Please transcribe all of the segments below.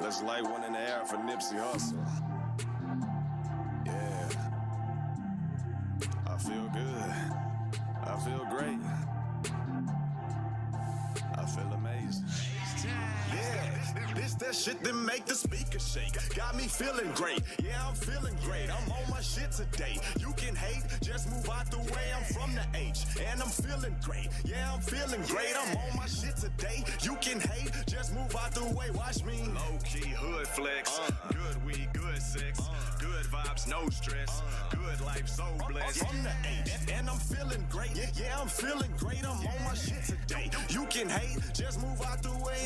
Let's light one in the air for Nipsey Hussle. Yeah. I feel good. I feel great. I feel amazing. Yeah, this that shit that make the speaker shake. Got me feeling great. Yeah, I'm feeling great. I'm on my shit today. You can hate, just move out the way. I'm from the H, and I'm feeling great. Yeah, I'm feeling great. I'm on my shit today. You can hate, just move out the way. Watch me. Low key hood flex. Good weed, good sex. Good vibes, no stress. Good life, so blessed. From the H, and I'm feeling great. Yeah, I'm feeling great. I'm on my shit today. You can hate, just move out the way.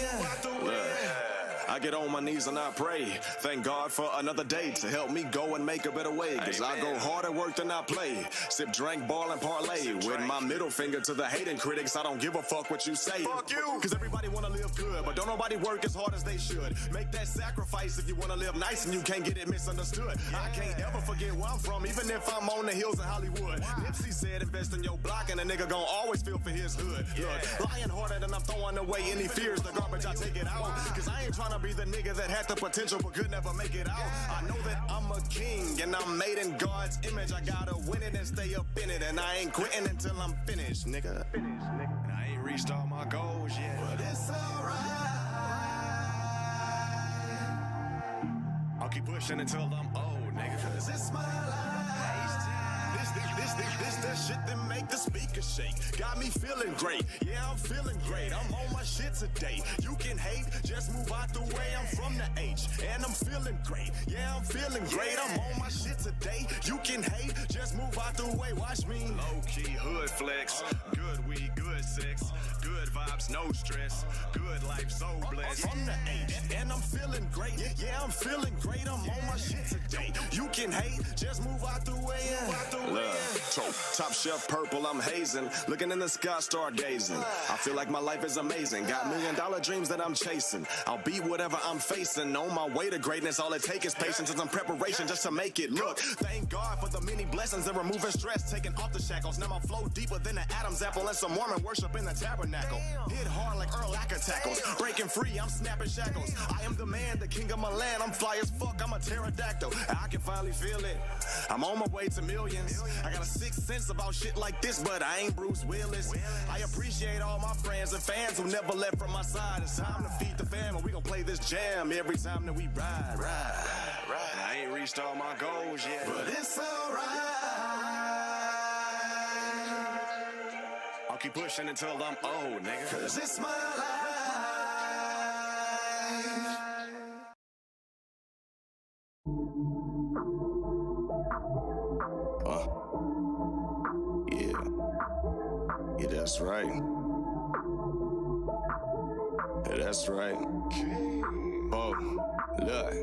I get on my knees and I pray. Thank God for another day to help me go and make a better way. Cause I go hard at work than I play. Sip, drink, ball, and parlay. With my middle finger to the hating critics, I don't give a fuck what you say. Fuck you! Cause everybody wanna live good, but don't nobody work as hard as they should. Make that sacrifice if you wanna live nice and you can't get it misunderstood. I can't ever forget where I'm from, even if I'm on the hills in Hollywood. Nipsey said invest in your block and a nigga gon' always feel for his hood. Look, lying harder than I'm throwing away any fears. The garbage, I take it out. Cause I ain't trying to be the nigga that had the potential but could never make it out. I know that I'm a king and I'm made in God's image. I gotta win it and stay up in it, and I ain't quitting until I'm finished, nigga. And I ain't reached all my goals yet, but it's alright. I'll keep pushing until I'm old, nigga. Cause it's my life. This that shit that make the speaker shake. Got me feeling great. Yeah, I'm feeling great. I'm on my shit today. You can hate, just move out the way. I'm from the H, and I'm feeling great. Yeah, I'm feeling great. I'm on my shit today. You can hate, just move out the way. Watch me. Low key hood flex. Good weed, good sex. Good vibes, no stress. Good life, so blessed. From the H, and I'm feeling great. Yeah, I'm feeling great. I'm on my shit today. You can hate, just move out the way. Top shelf purple, I'm hazing. Looking in the sky, stargazing. I feel like my life is amazing. Got $1 million dreams that I'm chasing. I'll beat whatever I'm facing. On my way to greatness, all it takes is patience and some preparation just to make it. Look, thank God for the many blessings and removing stress, taking off the shackles. Now my flow deeper than an Adam's apple and some Mormon worship in the tabernacle. Hit hard like Earl Acker tackles. Breaking free, I'm snapping shackles. I am the man, the king of my land. I'm fly as fuck, I'm a pterodactyl. I can finally feel it. I'm on my way to millions. I got a sixth sense about shit like this, but I ain't Bruce Willis. I appreciate all my friends and fans who never left from my side. It's time to feed the family. We gon' play this jam every time that we ride. I ain't reached all my goals yet, but it's alright. I'll keep pushing until I'm old, nigga. Cause it's my life. Yeah, that's right. Yeah, that's right. Oh, look.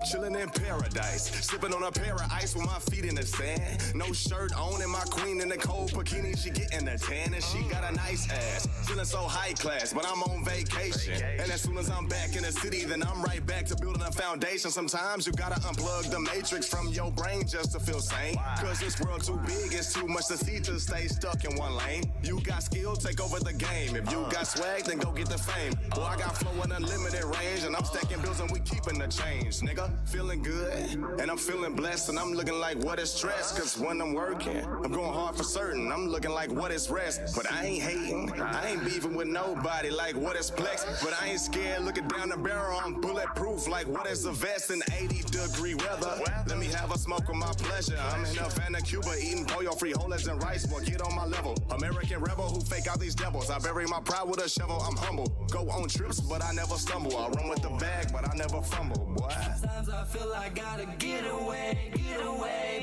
Chillin' in paradise, sipping on a pair of ice with my feet in the sand. No shirt on and my queen in the cold bikini, she getting a tan and she got a nice ass. Feeling so high class, but I'm on vacation. And as soon as I'm back in the city, then I'm right back to building a foundation. Sometimes you gotta unplug the matrix from your brain just to feel sane. Cause this world too big, it's too much to see to stay stuck in one lane. You got skill, take over the game. If you got swag, then go get the fame. Boy, I got flow in unlimited range, and I'm stacking bills and we keeping the change, nigga. Feeling good, and I'm feeling blessed, and I'm looking like what is stress. Cause when I'm working, I'm going hard for certain. I'm looking like what is rest, but I ain't hating. I ain't beefing with nobody like what is flex. But I ain't scared looking down the barrel. I'm bulletproof like what is a vest in 80-degree weather. Let me have a smoke with my pleasure. I'm in Havana, Cuba, eating pollo frijoles and rice. Boy, get on my level. American rebel who fake out these devils. I bury my pride with a shovel. I'm humble. Go on trips, but I never stumble. I run with the bag, but I never fumble, boy. Sometimes I feel I gotta get away,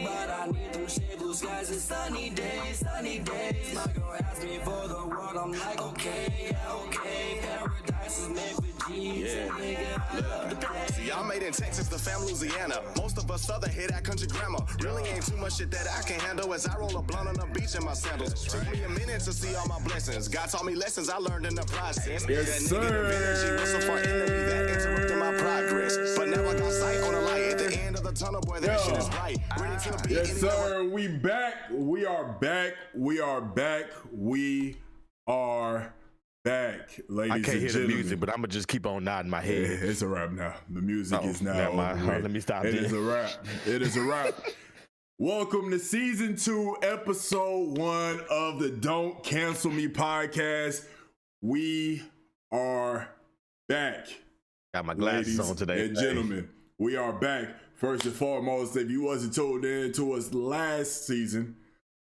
but I need them shade blue skies and sunny days. My girl asked me for the world, I'm like, okay, paradise is made for G's. Nigga, I love the place. See, y'all made in Texas, the fam Louisiana. Most of us southern hear that country grammar. Really ain't too much shit that I can handle as I roll a blunt on the beach in my sandals. Took me a minute to see all my blessings. God taught me lessons I learned in the process. Yes, that negative energy was so far into me that interrupted my progress. But now I got sight on the light at the end of the tunnel, boy, that shit is right. Ready to be yes, sir. We back. We are back. We are back. We are back, ladies I and can't hear gentlemen. the music, but I'm gonna just keep on nodding my Yeah, head. it's a wrap now. The music is now never over mind. with. Let me stop. It is a wrap. It is a wrap. Welcome to season 2, episode 1 of the Don't Cancel Me podcast. We are back. Got my glasses Ladies on today. and gentlemen, we are back. First and foremost, if you wasn't tuned in to us last season,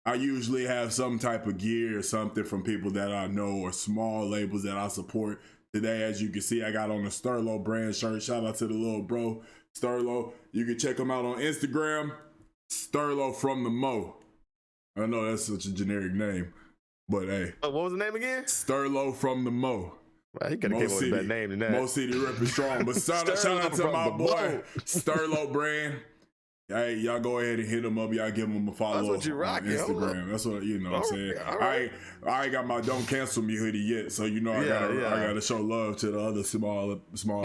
I usually have some type of gear or something from people that I know or small labels that I support. Today, as you can see, I got on the Sterlo brand shirt. Shout out to the little bro, Sterlo. You can check him out on Instagram, Sterlo from the Mo. I know that's such a generic name, but hey. What was the name again? Sterlo from the Mo. Well, he could have came up with a better name than that. Mo City repping strong. But shout out to my boy, Sterlo brand. Hey, y'all go ahead and hit him up. Y'all give him a follow That's what you on rocking. Instagram. That's what you know what I'm saying. All right. I ain't got my Don't Cancel Me hoodie yet, so you know I gotta show love to the other small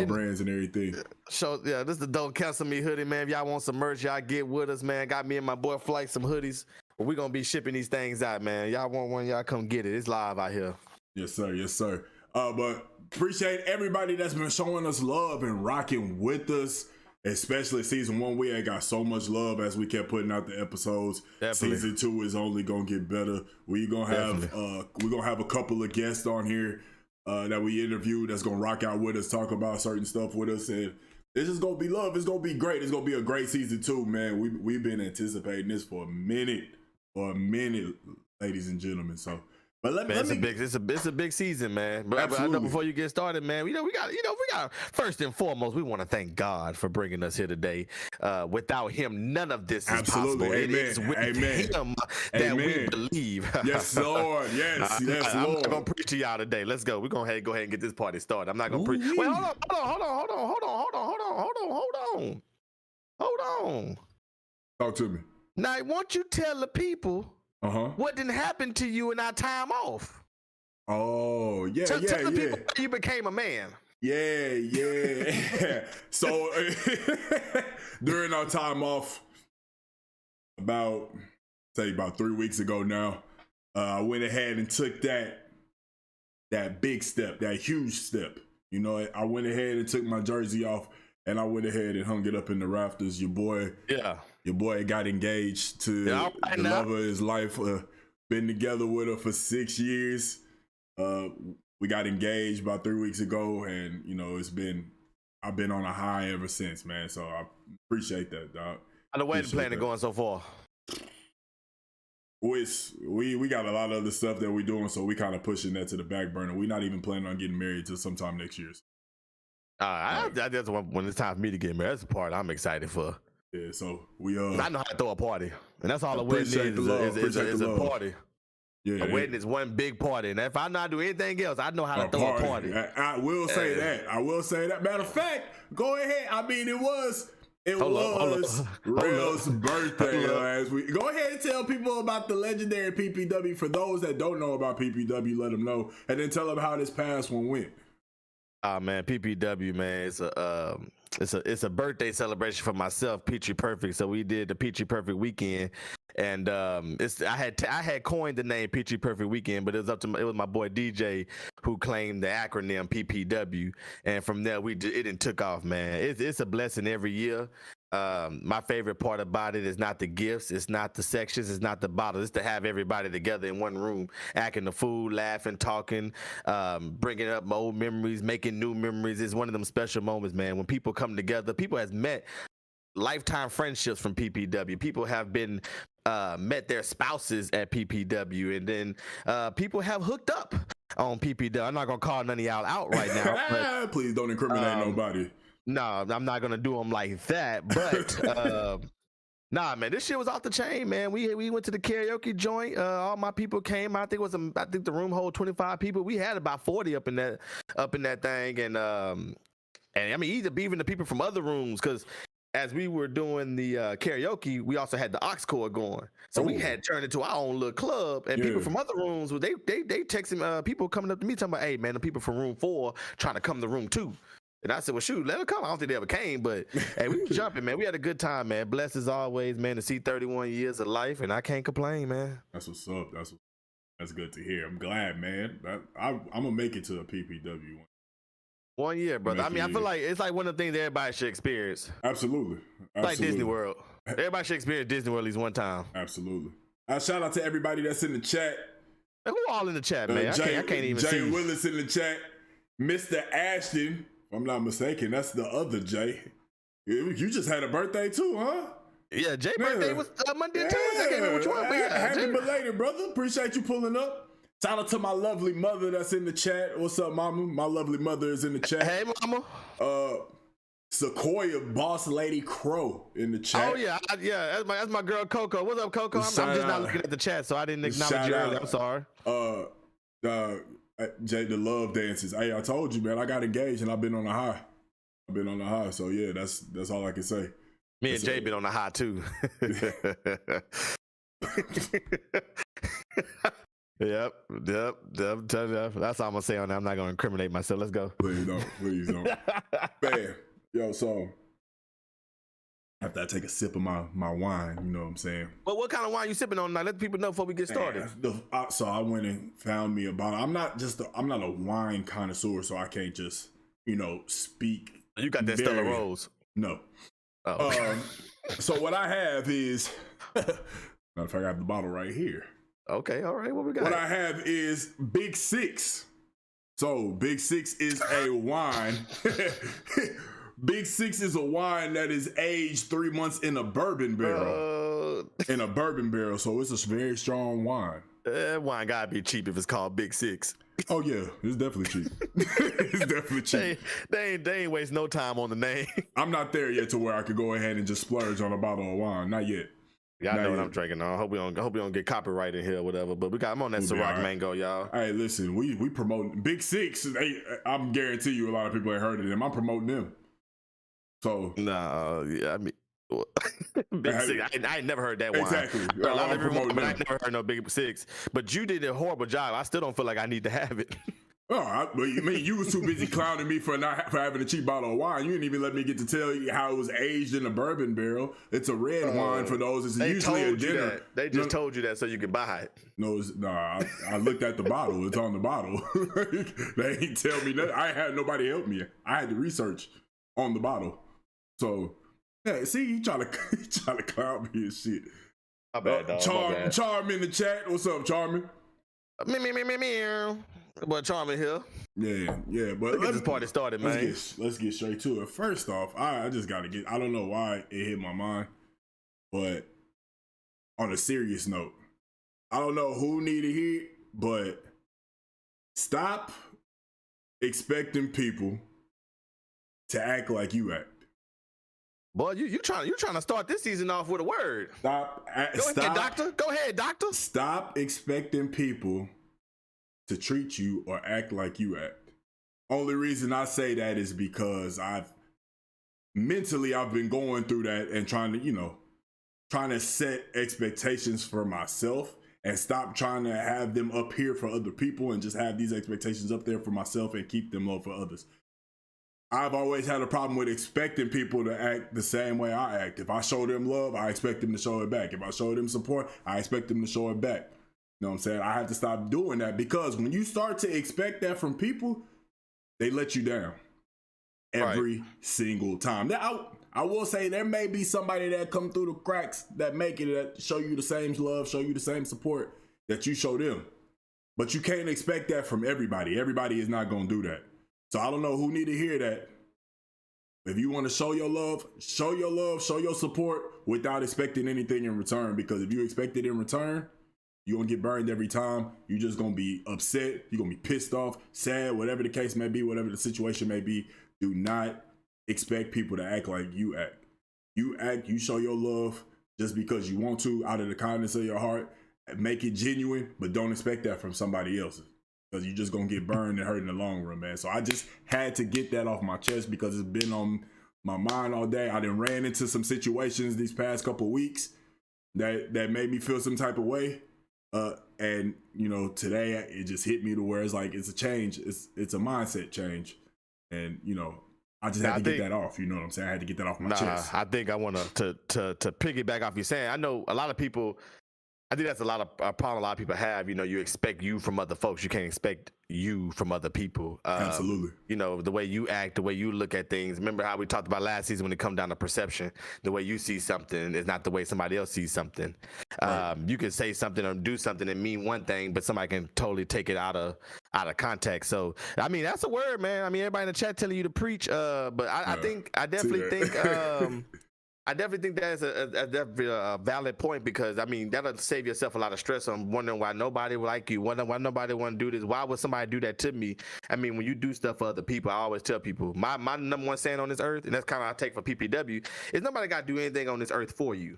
brands and everything. So yeah, this is the Don't Cancel Me hoodie, man. If y'all want some merch, y'all get with us, man. Got me and my boy Flight some hoodies. But we're gonna be shipping these things out, man. Y'all want one, y'all come get it. It's live out here. Yes, sir. Yes, sir. But appreciate everybody that's been showing us love and rocking with us. Especially season 1, we ain't got so much love as we kept putting out the episodes. Definitely. Season 2 is only gonna get better. We're gonna have a couple of guests on here that we interviewed that's gonna rock out with us, talk about certain stuff with us, and it's just gonna be love. It's gonna be great. It's gonna be a great season 2, man. We've been anticipating this for a minute, ladies and gentlemen. So. But It's a big season, man. But I know before you get started, man, we got first and foremost, we want to thank God for bringing us here today. Without Him, none of this is possible. Amen. It is with Him that we believe. Yes, Lord. Yes, Lord. I'm not gonna preach to y'all today. Let's go. We're gonna go ahead and get this party started. I'm not gonna preach. Wait, hold on. Talk to me. Now, won't you tell the people? What didn't happen to you in our time off? Oh, yeah, tell the people how you became a man. Yeah. So during our time off, about 3 weeks ago now, I went ahead and took that big step, that huge step. You know, I went ahead and took my jersey off, and I went ahead and hung it up in the rafters. Your boy got engaged to the love of his life. Been together with her for 6 years. We got engaged about 3 weeks ago, and you know I've been on a high ever since, man. So I appreciate that, dog. How the wedding planning going so far? We got a lot of other stuff that we're doing, so we kind of pushing that to the back burner. We're not even planning on getting married till sometime next year. That's when it's time for me to get married. That's the part I'm excited for. Yeah, so we I know how to throw a party, and that's all a wedding is a party. Yeah, a wedding is one big party, and if I not do anything else, I know how to throw a party. I will say that. Matter of fact, go ahead. I mean, it was Relle's birthday. Go ahead and tell people about the legendary PPW. For those that don't know about PPW, let them know, and then tell them how this past one went. Man, PPW, man, it's a birthday celebration for myself, Peachy Perfect. So we did the Peachy Perfect weekend, and I had coined the name Peachy Perfect Weekend, but it was my boy DJ who claimed the acronym PPW, and from there it didn't took off, man. It's a blessing every year. My favorite part about it is not the gifts, it's not the sections, it's not the bottles. It's to have everybody together in one room, acting the fool, laughing, talking, bringing up old memories, making new memories. It's one of them special moments, man. When people come together, people has met lifetime friendships from PPW. People have been met their spouses at PPW, and then people have hooked up on PPW. I'm not gonna call none of y'all out right now. But, please don't incriminate nobody. No, I'm not gonna do them like that. But nah, man, this shit was off the chain, man. We went to the karaoke joint. All my people came. I think the room hold 25 people. We had about 40 up in that thing, and I mean even the people from other rooms, because as we were doing the karaoke, we also had the aux cord going, so we had turned into our own little club. And people from other rooms, they texting people coming up to me talking about, hey man, the people from room 4 trying to come to room 2. And I said, well, shoot, let them come. I don't think they ever came, but hey, we were jumping, man. We had a good time, man. Blessed as always, man, to see 31 years of life, and I can't complain, man. That's what's up. That's good to hear. I'm glad, man. I'm gonna make it to a PPW one. 1 year, brother. I mean, I feel like it's like one of the things everybody should experience. Absolutely. Like Disney World. Everybody should experience Disney World at least one time. Absolutely. Shout out to everybody that's in the chat. Who all in the chat, man? I can't even see. Jay Willis in the chat. Mr. Ashton, if I'm not mistaken, that's the other Jay. You just had a birthday too, huh? Yeah, Jay's birthday was Monday and Tuesday. I can't remember which one. But yeah, happy belated, brother. Appreciate you pulling up. Shout out to my lovely mother that's in the chat. What's up, mama? My lovely mother is in the chat. Hey, mama. Sequoia Boss Lady Crow in the chat. Oh yeah, that's my girl Coco. What's up, Coco? I'm just not looking at the chat, so I didn't acknowledge you earlier. I'm sorry. Jay, the love dances. Hey, I told you, man. I got engaged and I've been on the high. So yeah, that's all I can say. Me and Jay been on the high too. Yep. That's all I'm gonna say on that. I'm not gonna incriminate myself. Let's go. Please don't. Man, yo, so after I take a sip of my wine, you know what I'm saying? Well, what kind of wine you sipping on now? Let the people know before we get started. So I went and found me a bottle. I'm not a wine connoisseur, so I can't just, speak. You got that Stella Rose? No. Oh. So what I have is, matter of fact, I have the bottle right here. Okay, all right. What we got? What I have is Big Six. So Big Six is a wine. Big Six is a wine that is aged 3 months in a bourbon barrel. So it's a very strong wine. Wine gotta be cheap if it's called Big Six. Oh yeah, it's definitely cheap. It's definitely cheap. They ain't waste no time on the name. I'm not there yet to where I could go ahead and just splurge on a bottle of wine. Not yet. Y'all know what I'm drinking on. Hope we don't get copyrighted here or whatever. But I'm on that Ciroc Mango, y'all. Hey, listen, we promoting Big Six. I'm guarantee you a lot of people ain't heard of them. I'm promoting them. So I mean, Big Six. I ain't never heard that one. Exactly. I never heard no Big Six. But you did a horrible job. I still don't feel like I need to have it. Oh, you was too busy clowning me for having a cheap bottle of wine. You didn't even let me get to tell you how it was aged in a bourbon barrel. It's a red wine for those. It's usually a dinner. They just told you that so you could buy it. No, I looked at the bottle. It's on the bottle. They ain't tell me that. I had nobody help me. I had to research on the bottle. So, yeah, see, you trying to clown me and shit. My bad, dog. Charm in the chat. What's up, Charmin? Me. Boy, Charmin here. Yeah. But let's get this party started, man. Let's get straight to it. First off, I just got to I don't know why it hit my mind, but on a serious note, I don't know who need to hear it, but stop expecting people to act like you act. Boy, you trying to start this season off with a word. Stop. Go ahead, doctor. Stop expecting people to treat you or act like you act. Only reason I say that is because I've been going through that and trying to set expectations for myself and stop trying to have them up here for other people and just have these expectations up there for myself and keep them low for others. I've always had a problem with expecting people to act the same way I act. If I show them love, I expect them to show it back. If I show them support, I expect them to show it back. You know what I'm saying? I have to stop doing that because when you start to expect that from people, they let you down every single time. Now, I will say there may be somebody that come through the cracks that make it, that show you the same love, show you the same support that you show them. But you can't expect that from everybody. Everybody is not going to do that. So I don't know who need to hear that. If you want to show your love, show your support without expecting anything in return. Because if you expect it in return, you're going to get burned every time. You're just going to be upset. You're going to be pissed off, sad, whatever the case may be, whatever the situation may be. Do not expect people to act like you act. You show your love just because you want to, out of the kindness of your heart. Make it genuine, but don't expect that from somebody else. Because you're just going to get burned and hurt in the long run, man. So I just had to get that off my chest because it's been on my mind all day. I done ran into some situations these past couple weeks that made me feel some type of way. And today it just hit me to where it's like, it's a change. It's a mindset change. And, I just had to get that off. You know what I'm saying? I had to get that off my chest. I think I want to piggyback off you saying, I know a lot of people, I think that's a problem a lot of people have. You know, you expect you from other folks. You can't expect you from other people. Absolutely. You know, the way you act, the way you look at things. Remember how we talked about last season when it come down to perception? The way you see something is not the way somebody else sees something. Right. You can say something or do something and mean one thing, but somebody can totally take it out of context. So, I mean, that's a word, man. I mean, everybody in the chat telling you to preach. But I definitely think that's a valid point, because I mean that'll save yourself a lot of stress on wondering why nobody would like you, wondering why nobody want to do this. Why would somebody do that to me? I mean, when you do stuff for other people, I always tell people my number one saying on this earth, and that's kind of I take for PPW, is nobody got to do anything on this earth for you.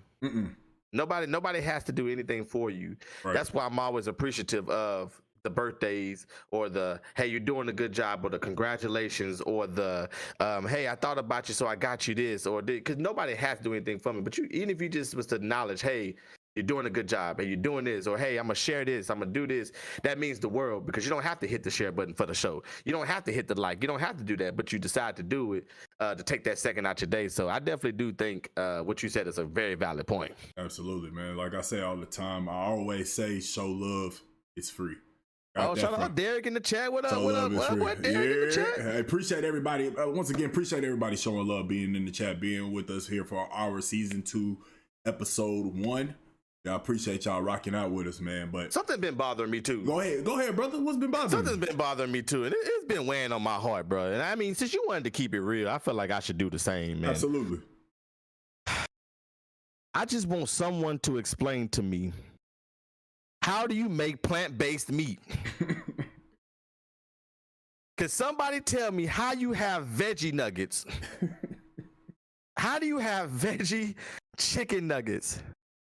Nobody has to do anything for you. Right. That's why I'm always appreciative of the birthdays, or the hey, you're doing a good job, or the congratulations, or the hey, I thought about you so I got you this, or because nobody has to do anything for me. But you, even if you just was to acknowledge, hey, you're doing a good job and you're doing this, or hey, I'm gonna share this, I'm gonna do this, that means the world, because you don't have to hit the share button for the show, you don't have to hit the like, you don't have to do that, but you decide to do it to take that second out your day. So I definitely do think what you said is a very valid point. Absolutely, man. Like I say all the time, I always say show love, it's free. Shout out Derek in the chat. What up? Derek in the chat? I appreciate everybody. Once again, appreciate everybody showing love, being in the chat, being with us here for our season 2, episode 1. I appreciate y'all rocking out with us, man. But something been bothering me too. Go ahead, brother. What's been bothering you? Something's been bothering me too, and it's been weighing on my heart, bro. And I mean, since you wanted to keep it real, I feel like I should do the same, man. Absolutely. I just want someone to explain to me, how do you make plant-based meat? Could somebody tell me how you have veggie nuggets? How do you have veggie chicken nuggets?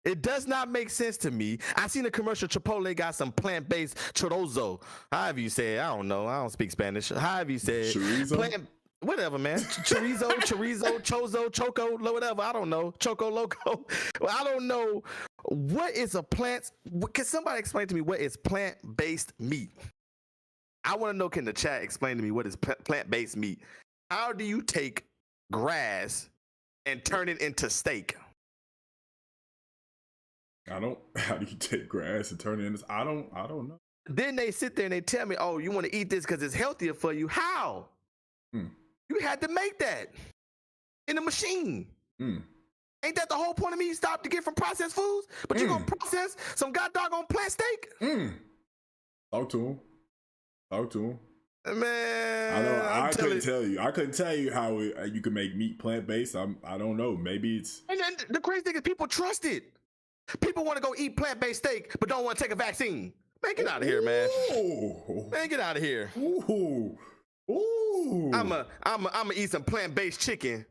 It does not make sense to me. I seen a commercial, Chipotle got some plant-based chorizo. However you say it, I don't know. I don't speak Spanish. However you say it. Chorizo? Whatever, man. Chorizo, chozo, choco, whatever. I don't know. Choco loco. Well, I don't know. What is a plant? Can somebody explain to me what is plant-based meat? I want to know, can the chat explain to me what is plant-based meat? How do you take grass and turn it into steak? How do you take grass and turn it into, I don't know. Then they sit there and they tell me, oh, you want to eat this because it's healthier for you. How? You had to make that in a machine. Ain't that the whole point of me stop to get from processed foods? But you gonna process some goddamn plant steak? Talk to him. Man, I couldn't tell you. I couldn't tell you how you can make meat plant-based. I don't know. Maybe it's. And then the crazy thing is people trust it. People want to go eat plant-based steak, but don't want to take a vaccine. Man, get out of here, man. Man, get out of here. I'm eat some plant-based chicken.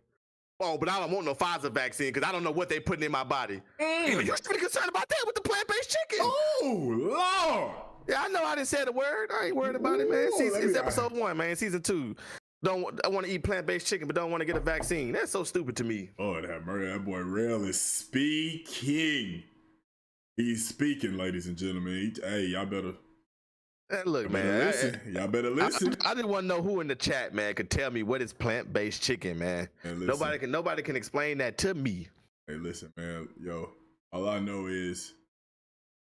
Oh, but I don't want no Pfizer vaccine because I don't know what they putting in my body. You should be concerned about that with the plant-based chicken. Oh, Lord. Yeah, I know I didn't say the word. I ain't worried about it, man. It's episode 1, man. Season 2. I want to eat plant-based chicken, but don't want to get a vaccine. That's so stupid to me. Oh, that boy Relle is speaking. He's speaking, ladies and gentlemen. Hey, y'all better. Look, man. Y'all better listen. I didn't want to know who in the chat, man, could tell me what is plant-based chicken, man. Nobody can explain that to me. Hey, listen, man. Yo, all I know is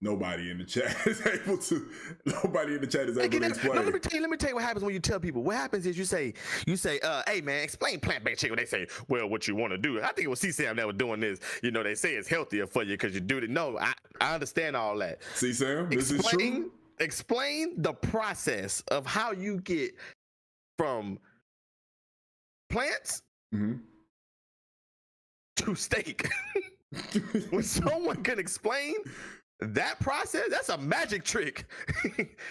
nobody in the chat is able to. Nobody in the chat is able to explain. No, let me tell you what happens when you tell people. What happens is you say, hey man, explain plant-based chicken. They say, well, what you want to do. I think it was C-Sam that was doing this. You know, they say it's healthier for you because you do it. No, I understand all that. C-Sam, this is true. Explain the process of how you get from plants to steak. When someone can explain that process, that's a magic trick.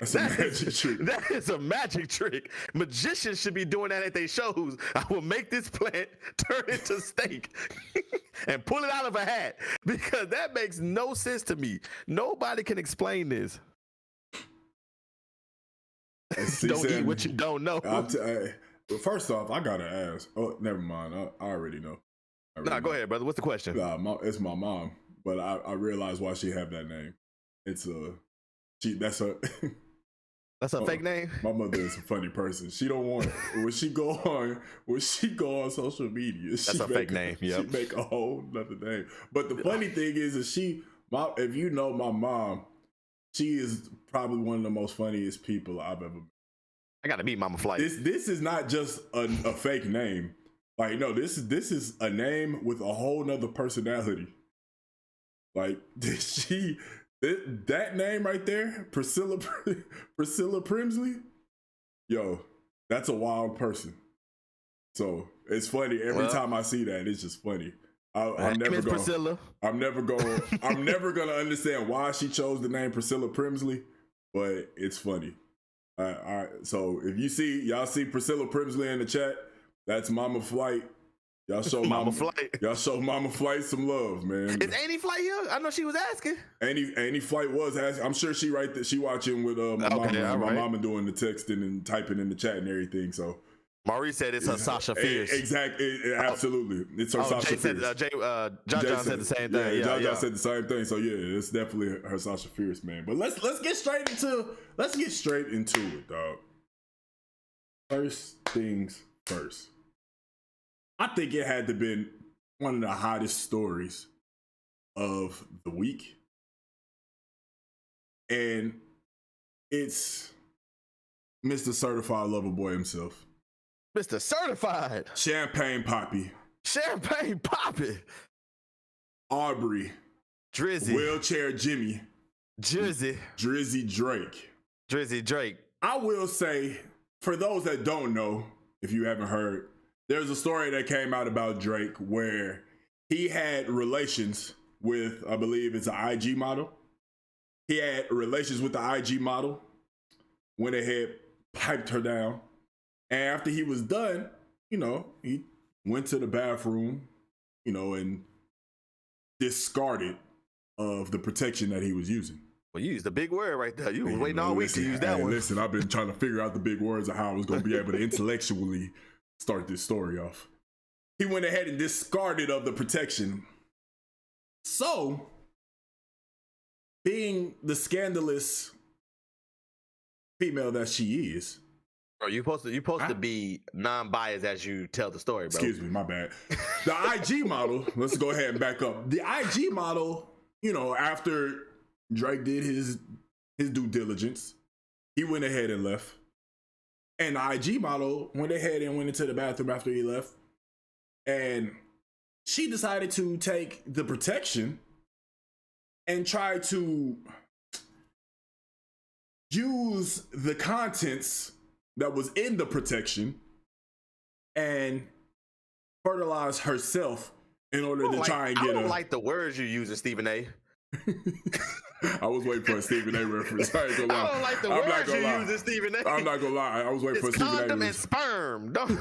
That is a magic trick. Magicians should be doing that at their shows. I will make this plant turn into steak and pull it out of a hat, because that makes no sense to me. Nobody can explain this. Don't eat what you don't know. Well, first off, I gotta ask. Oh, never mind. I already know. Go ahead, brother. What's the question? It's my mom, but I realize why she have that name. It's that's her. That's a fake name. My mother is a funny person. She don't want when she go on social media. That's a fake name. Yep. She make a whole nother name. But the funny thing is that If you know my mom, she is probably one of the most funniest people I've ever met. I gotta meet Mama Flight. This is not just a fake name. Like, no, this is a name with a whole nother personality. Like, that name right there, Priscilla Primsley, yo, that's a wild person. So it's funny every time I see that. It's just funny. I'm never gonna understand why she chose the name Priscilla Primsley, but it's funny. So if y'all see Priscilla Primsley in the chat, that's Mama Flight. Y'all show Mama Flight. Y'all show Mama Flight some love, man. Is Annie Flight here? I know she was asking. Annie Flight was asking. I'm sure she right there. She watching with my mama doing the texting and typing in the chat and everything. So Maurice said it's her Sasha Fierce. Exactly, absolutely. It's her Sasha Fierce. John said the same thing. Yeah, John said the same thing. So yeah, it's definitely her Sasha Fierce, man. But let's get straight into it, dog. First things first. I think it had to been one of the hottest stories of the week. And it's Mr. Certified Lover Boy himself. Mr. Certified. Champagne Poppy. Aubrey. Drizzy. Wheelchair Jimmy. Drizzy Drake. I will say, for those that don't know, if you haven't heard, there's a story that came out about Drake where he had relations with, I believe it's an IG model. He had relations with the IG model, went ahead, piped her down. And after he was done, he went to the bathroom, and discarded of the protection that he was using. Well, you used a big word right there. You were waiting all week to use that one. Listen, I've been trying to figure out the big words of how I was going to be able to intellectually start this story off. He went ahead and discarded of the protection. So, being the scandalous female that she is, bro, you're supposed to be non-biased as you tell the story, bro. Excuse me, my bad. The IG model, let's go ahead and back up. The IG model, after Drake did his due diligence, he went ahead and left. And the IG model went ahead and went into the bathroom after he left. And she decided to take the protection and try to use the contents that was in the protection and fertilize herself in order to try and get I don't like the words you use, Stephen A. I was waiting for a Stephen A reference. I ain't gonna lie. I don't like the words you use, Stephen A. I'm not gonna lie. I was waiting for a Stephen A condom reference. and sperm. Don't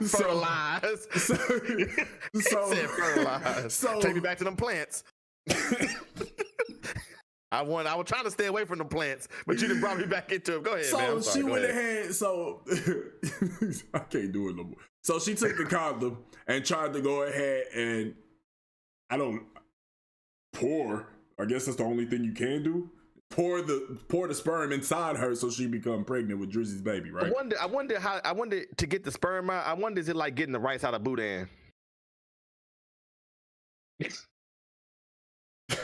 fertilize. So fertilize. So take me back to them plants. I was trying to stay away from the plants, but you done brought me back into it. Go ahead, man. So she went ahead. So I can't do it no more. So she took the condom and tried to go ahead and pour. I guess that's the only thing you can do. Pour the sperm inside her so she become pregnant with Drizzy's baby, right? I wonder to get the sperm out. I wonder, is it like getting the rice out of boudin?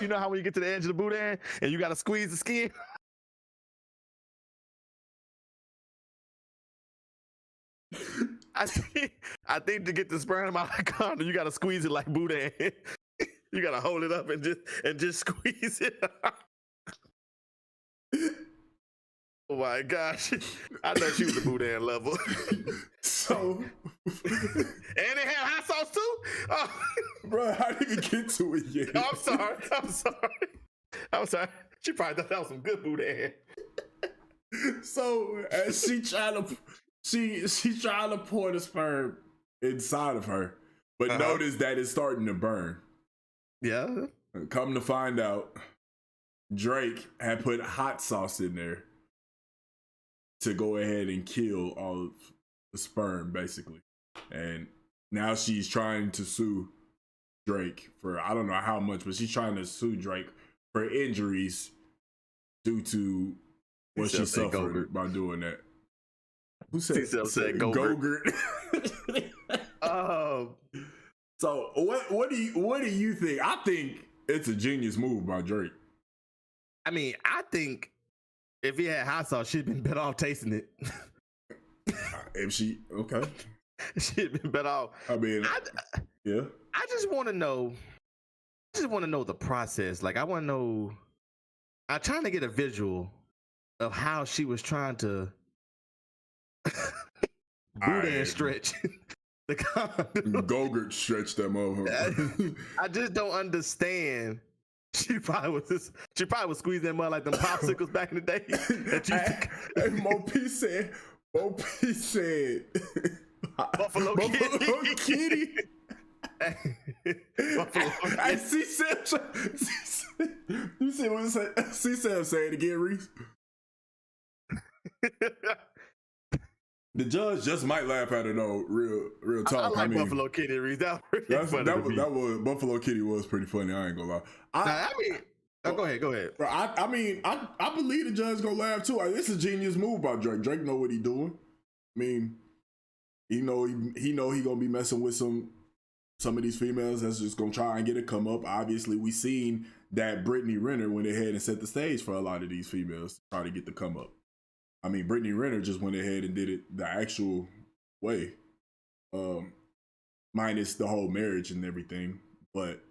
You know how when you get to the edge of the boudin and you got to squeeze the skin? I think to get the sperm out of the condom, you got to squeeze it like boudin. You got to hold it up and just squeeze it. Oh my gosh. I know she was the boudin level. So and it had hot sauce too? Oh. Bro, I didn't even get to it yet. I'm sorry. She probably thought that was some good boudin. So as she tried to pour the sperm inside of her, but noticed that it's starting to burn. Yeah. Come to find out, Drake had put hot sauce in there to go ahead and kill all of the sperm, basically. And now she's trying to sue Drake for, I don't know how much, but she's trying to sue Drake for injuries due to what she suffered by doing that. Who said Gogurt? So what do you think? I think it's a genius move by Drake. I mean, I think if he had hot sauce, she'd been better off tasting it. If she She'd been better off. I mean, yeah. I just want to know. I just want to know the process. Like, I want to know. I'm trying to get a visual of how she was trying to boot and stretch the condom. Gogurt stretched that motherfucker. I just don't understand. She probably was squeezing that mud like them popsicles back in the day. Hey, Mo P said, Buffalo Kitty. I see Sam. You see what he said? See Sam say it again, Reese. The judge just might laugh at it though. Real talk. I like Buffalo Kitty, Reese. That was Buffalo Kitty was pretty funny. I ain't gonna lie. Go ahead. Bro, I mean, I believe the judge gonna laugh too. It's a genius move by Drake. Drake know what he doing. I mean, he know he gonna be messing with some of these females that's just gonna try and get a come up. Obviously, we seen that Brittany Renner went ahead and set the stage for a lot of these females to try to get the come up. I mean, Brittany Renner just went ahead and did it the actual way, minus the whole marriage and everything. But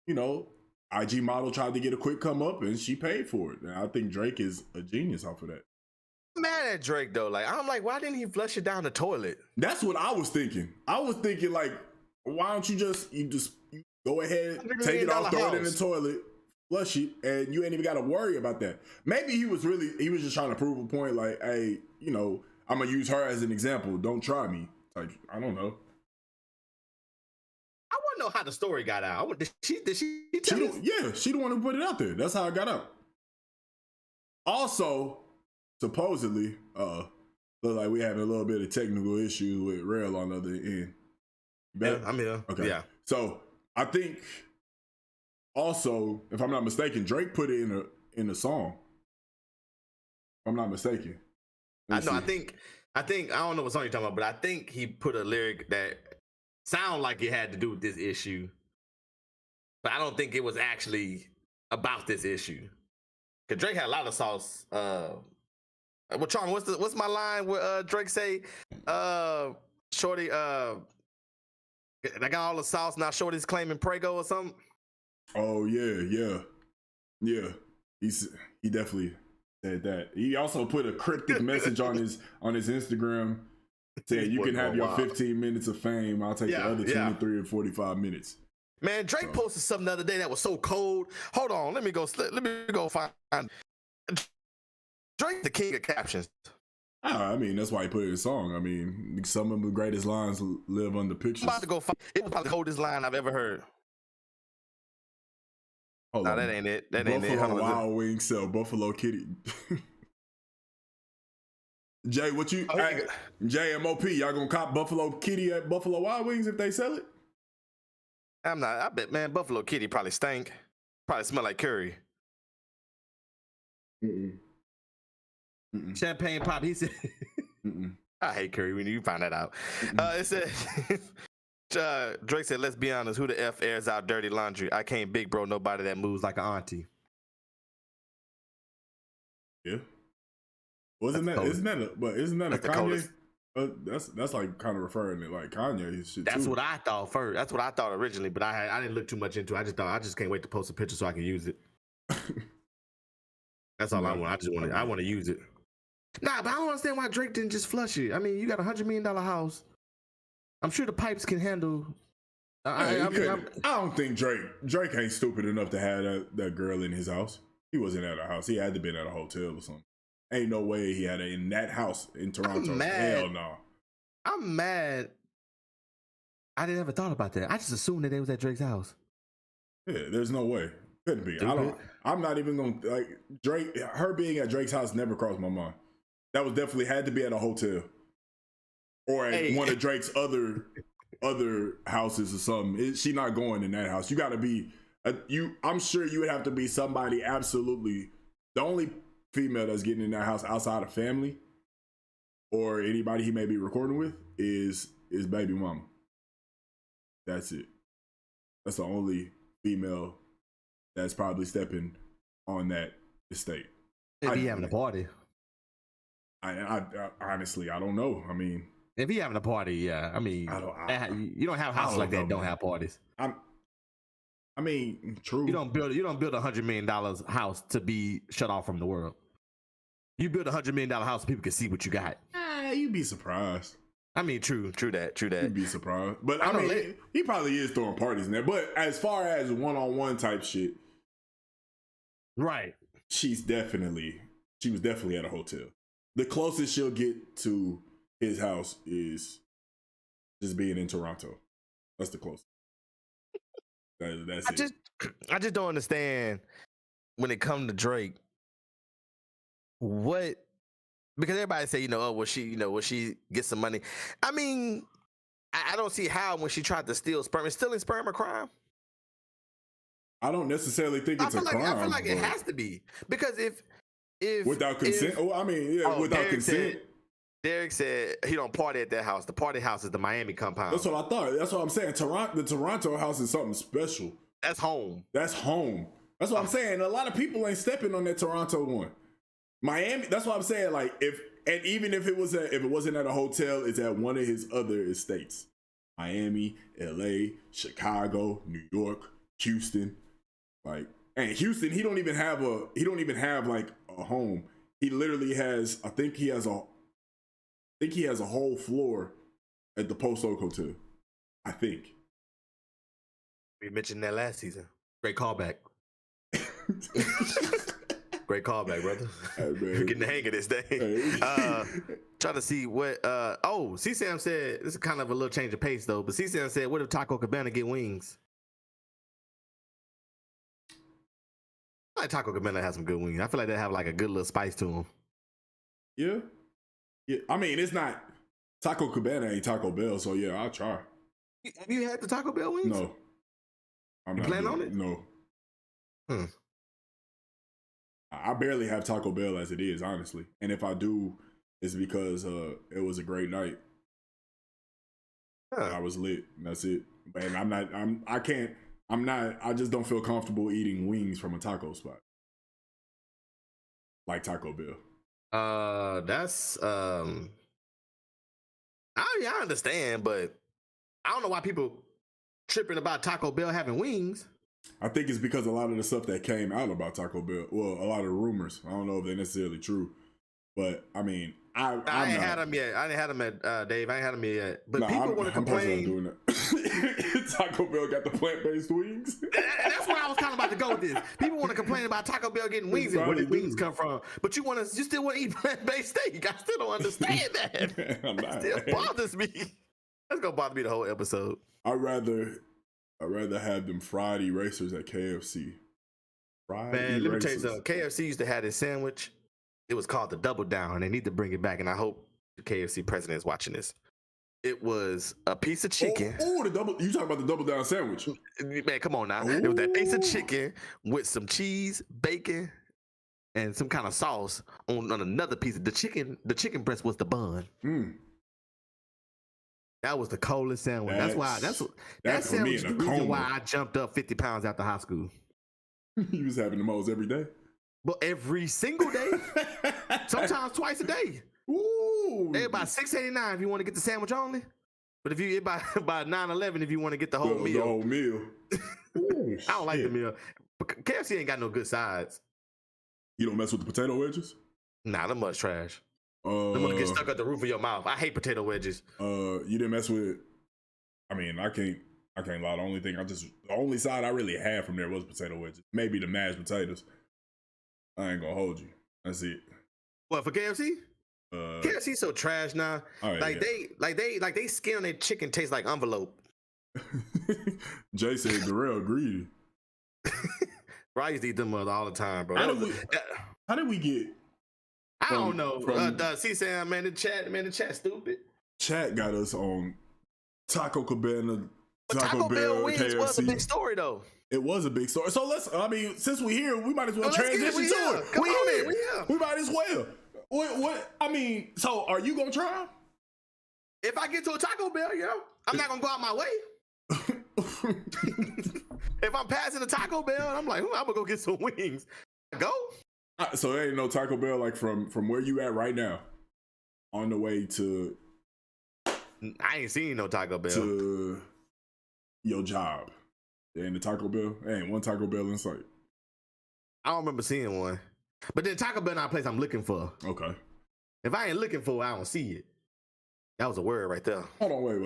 you know, IG model tried to get a quick come up and she paid for it. And I think Drake is a genius off of that. I'm mad at Drake though. Like, I'm like, why didn't he flush it down the toilet? That's what I was thinking. I was thinking like, why don't you just go ahead, take it off, throw it in the toilet, flush it, and you ain't even got to worry about that. Maybe he was just trying to prove a point. Like, hey, you know, I'm gonna use her as an example. Don't try me. Like, I don't know. I want to know how the story got out. Did she tell us? Yeah, she the one who put it out there. That's how it got out. Also, supposedly, look like we having a little bit of technical issues with Relle on the other end. Yeah, I'm here. Okay. Yeah. So I think also, if I'm not mistaken, Drake put it in a song. If I'm not mistaken. I think I don't know what song you're talking about, but I think he put a lyric that sound like it had to do with this issue. But I don't think it was actually about this issue. Cause Drake had a lot of sauce. Well, Charm, what's my line where Drake say, Shorty, I got all the sauce, now Shorty's claiming Prego or something? Oh yeah. He definitely said that. He also put a cryptic message on his Instagram saying you can have your 15 minutes of fame. I'll take the other 23 and 45 minutes. Man, Drake posted something the other day that was so cold. Hold on, let me go find Drake, the king of captions. I mean, that's why he put it in a song. I mean, some of the greatest lines live under pictures. I'm about to go find it. Was probably the coldest line I've ever heard. Hold on. That ain't it. Buffalo Wild Wings sell Buffalo Kitty. Jay, Jay and MOP, y'all gonna cop Buffalo Kitty at Buffalo Wild Wings if they sell it? I'm not. I bet, man, Buffalo Kitty probably stink. Probably smell like curry. Champagne pop. He said, I hate curry when you find that out. It said, Drake said, let's be honest, who the F airs out dirty laundry? I can't big bro nobody that moves like an auntie. Yeah. Isn't that a Kanye? That's like kind of referring to like Kanye shit. That's too. what I thought first. That's what I thought originally, but I didn't look too much into it. I just can't wait to post a picture so I can use it. That's all I want. I want to use it. Nah, but I don't understand why Drake didn't just flush it. I mean, you got $100 million house. I'm sure the pipes can handle. I don't think Drake ain't stupid enough to have that girl in his house. He wasn't at a house. He had to been at a hotel or something. Ain't no way he had her in that house in Toronto. Hell no. I'm mad. I didn't ever thought about that. I just assumed that they was at Drake's house. Yeah, there's no way. Couldn't be. I'm not even gonna like Drake. Her being at Drake's house never crossed my mind. That was definitely had to be at a hotel or at one of Drake's other houses or something. She not going in that house. You got to be. I'm sure you would have to be somebody absolutely. The only female that's getting in that house outside of family or anybody he may be recording with is baby mama. That's it. That's the only female that's probably stepping on that estate. If he having a party. I honestly, I don't know. I mean, if he having a party, yeah. I mean, you don't have houses like that. Don't have parties. I mean, true. You don't build $100 million house to be shut off from the world. You build $100 million house so people can see what you got. You'd be surprised. I mean, true that. You'd be surprised. But I mean, he probably is throwing parties in there. But as far as one-on-one type shit, right? She was definitely at a hotel. The closest she'll get to his house is just being in Toronto. That's the closest. That's it. I just don't understand when it comes to Drake. What? Because everybody say, will she get some money? I mean, I don't see how when she tried to steal sperm. Is stealing sperm a crime? I don't necessarily think it's a crime. I feel like it has to be, because if without consent. Without consent. Derek said he don't party at that house. The party house is the Miami compound. That's what I thought. That's what I'm saying. The Toronto house is something special. That's home. That's what I'm saying. A lot of people ain't stepping on that Toronto one. Miami. That's what I'm saying. Like even if it wasn't at a hotel, it's at one of his other estates. Miami, LA, Chicago, New York, Houston. And Houston, he don't even have like a home. He literally has. I think he has a whole floor at the Post Oak Hotel. I think. We mentioned that last season. Great callback. Great callback, brother. Hey, You're getting the hang of this thing. Hey. Trying to see what. C-Sam said, this is kind of a little change of pace though, but C-Sam said, what if Taco Cabana get wings? I feel like Taco Cabana has some good wings. I feel like they have like a good little spice to them. Yeah. I mean, it's not Taco Cabana ain't Taco Bell, so yeah, I'll try. Have you had the Taco Bell wings? No. You plan on it? No. I barely have Taco Bell as it is, honestly. And if I do, it's because it was a great night. I was lit. And that's it. And I just don't feel comfortable eating wings from a taco spot. Like Taco Bell. That's I understand, but I don't know why people tripping about Taco Bell having wings. I think it's because a lot of the stuff that came out about Taco Bell, well, a lot of rumors. I don't know if they're necessarily true, but I mean, I ain't had them yet. I didn't have them at Dave. I ain't had them yet. But people want to complain. Doing that. Taco Bell got the plant-based wings. That's where I was kind of about to go with this. People want to complain about Taco Bell getting wings and where the wings come from, but you still want to eat plant-based steak. I still don't understand that. It still bothers me. That's gonna bother me the whole episode. I'd rather have them fried erasers at KFC. Let me tell you something. KFC used to have this sandwich. It was called the Double Down. They need to bring it back, and I hope the KFC president is watching this. It was a piece of chicken. You talking about the Double Down sandwich? Man, come on now. It was that piece of chicken with some cheese, bacon, and some kind of sauce on another piece of the chicken. The chicken breast was the bun. That was the coldest sandwich. That sandwich is the reason why I jumped up 50 pounds after high school. You was having the most every day? But every single day. Sometimes twice a day. Ooh. They're about $6.89 if you want to get the sandwich only. But if you by $9.11 if you want to get the whole meal. The whole meal. Ooh, I don't like the meal. But KFC ain't got no good sides. You don't mess with the potato wedges? Nah, them much trash. Them gonna get stuck at the roof of your mouth. I hate potato wedges. You didn't mess with. I mean, I can't lie. The only side I really had from there was potato wedges. Maybe the mashed potatoes. I ain't gonna hold you. That's it. What, for KFC? KFC so trash now. Right, they skin on their chicken tastes like envelope. Jay said Relle greedy. Bro, I used to eat them all the time, bro. How did we get? I don't know. C-Sam, man, the chat stupid. Chat got us on Taco Cabana, Taco Bell wings KFC. Was a big story though. It was a big story. So since we're here, we might as well transition to it. Come on in. We might as well. So are you gonna try? If I get to a Taco Bell, I'm not gonna go out my way. If I'm passing the Taco Bell, and I'm like, I'm gonna go get some wings. Go. So there ain't no Taco Bell like from where you at right now, on the way to. I ain't seen no Taco Bell. To your job. There ain't a Taco Bell. There ain't one Taco Bell in sight. I don't remember seeing one. But then Taco Bell not a place I'm looking for. Okay. If I ain't looking for it, I don't see it. That was a word right there. Hold on, wait.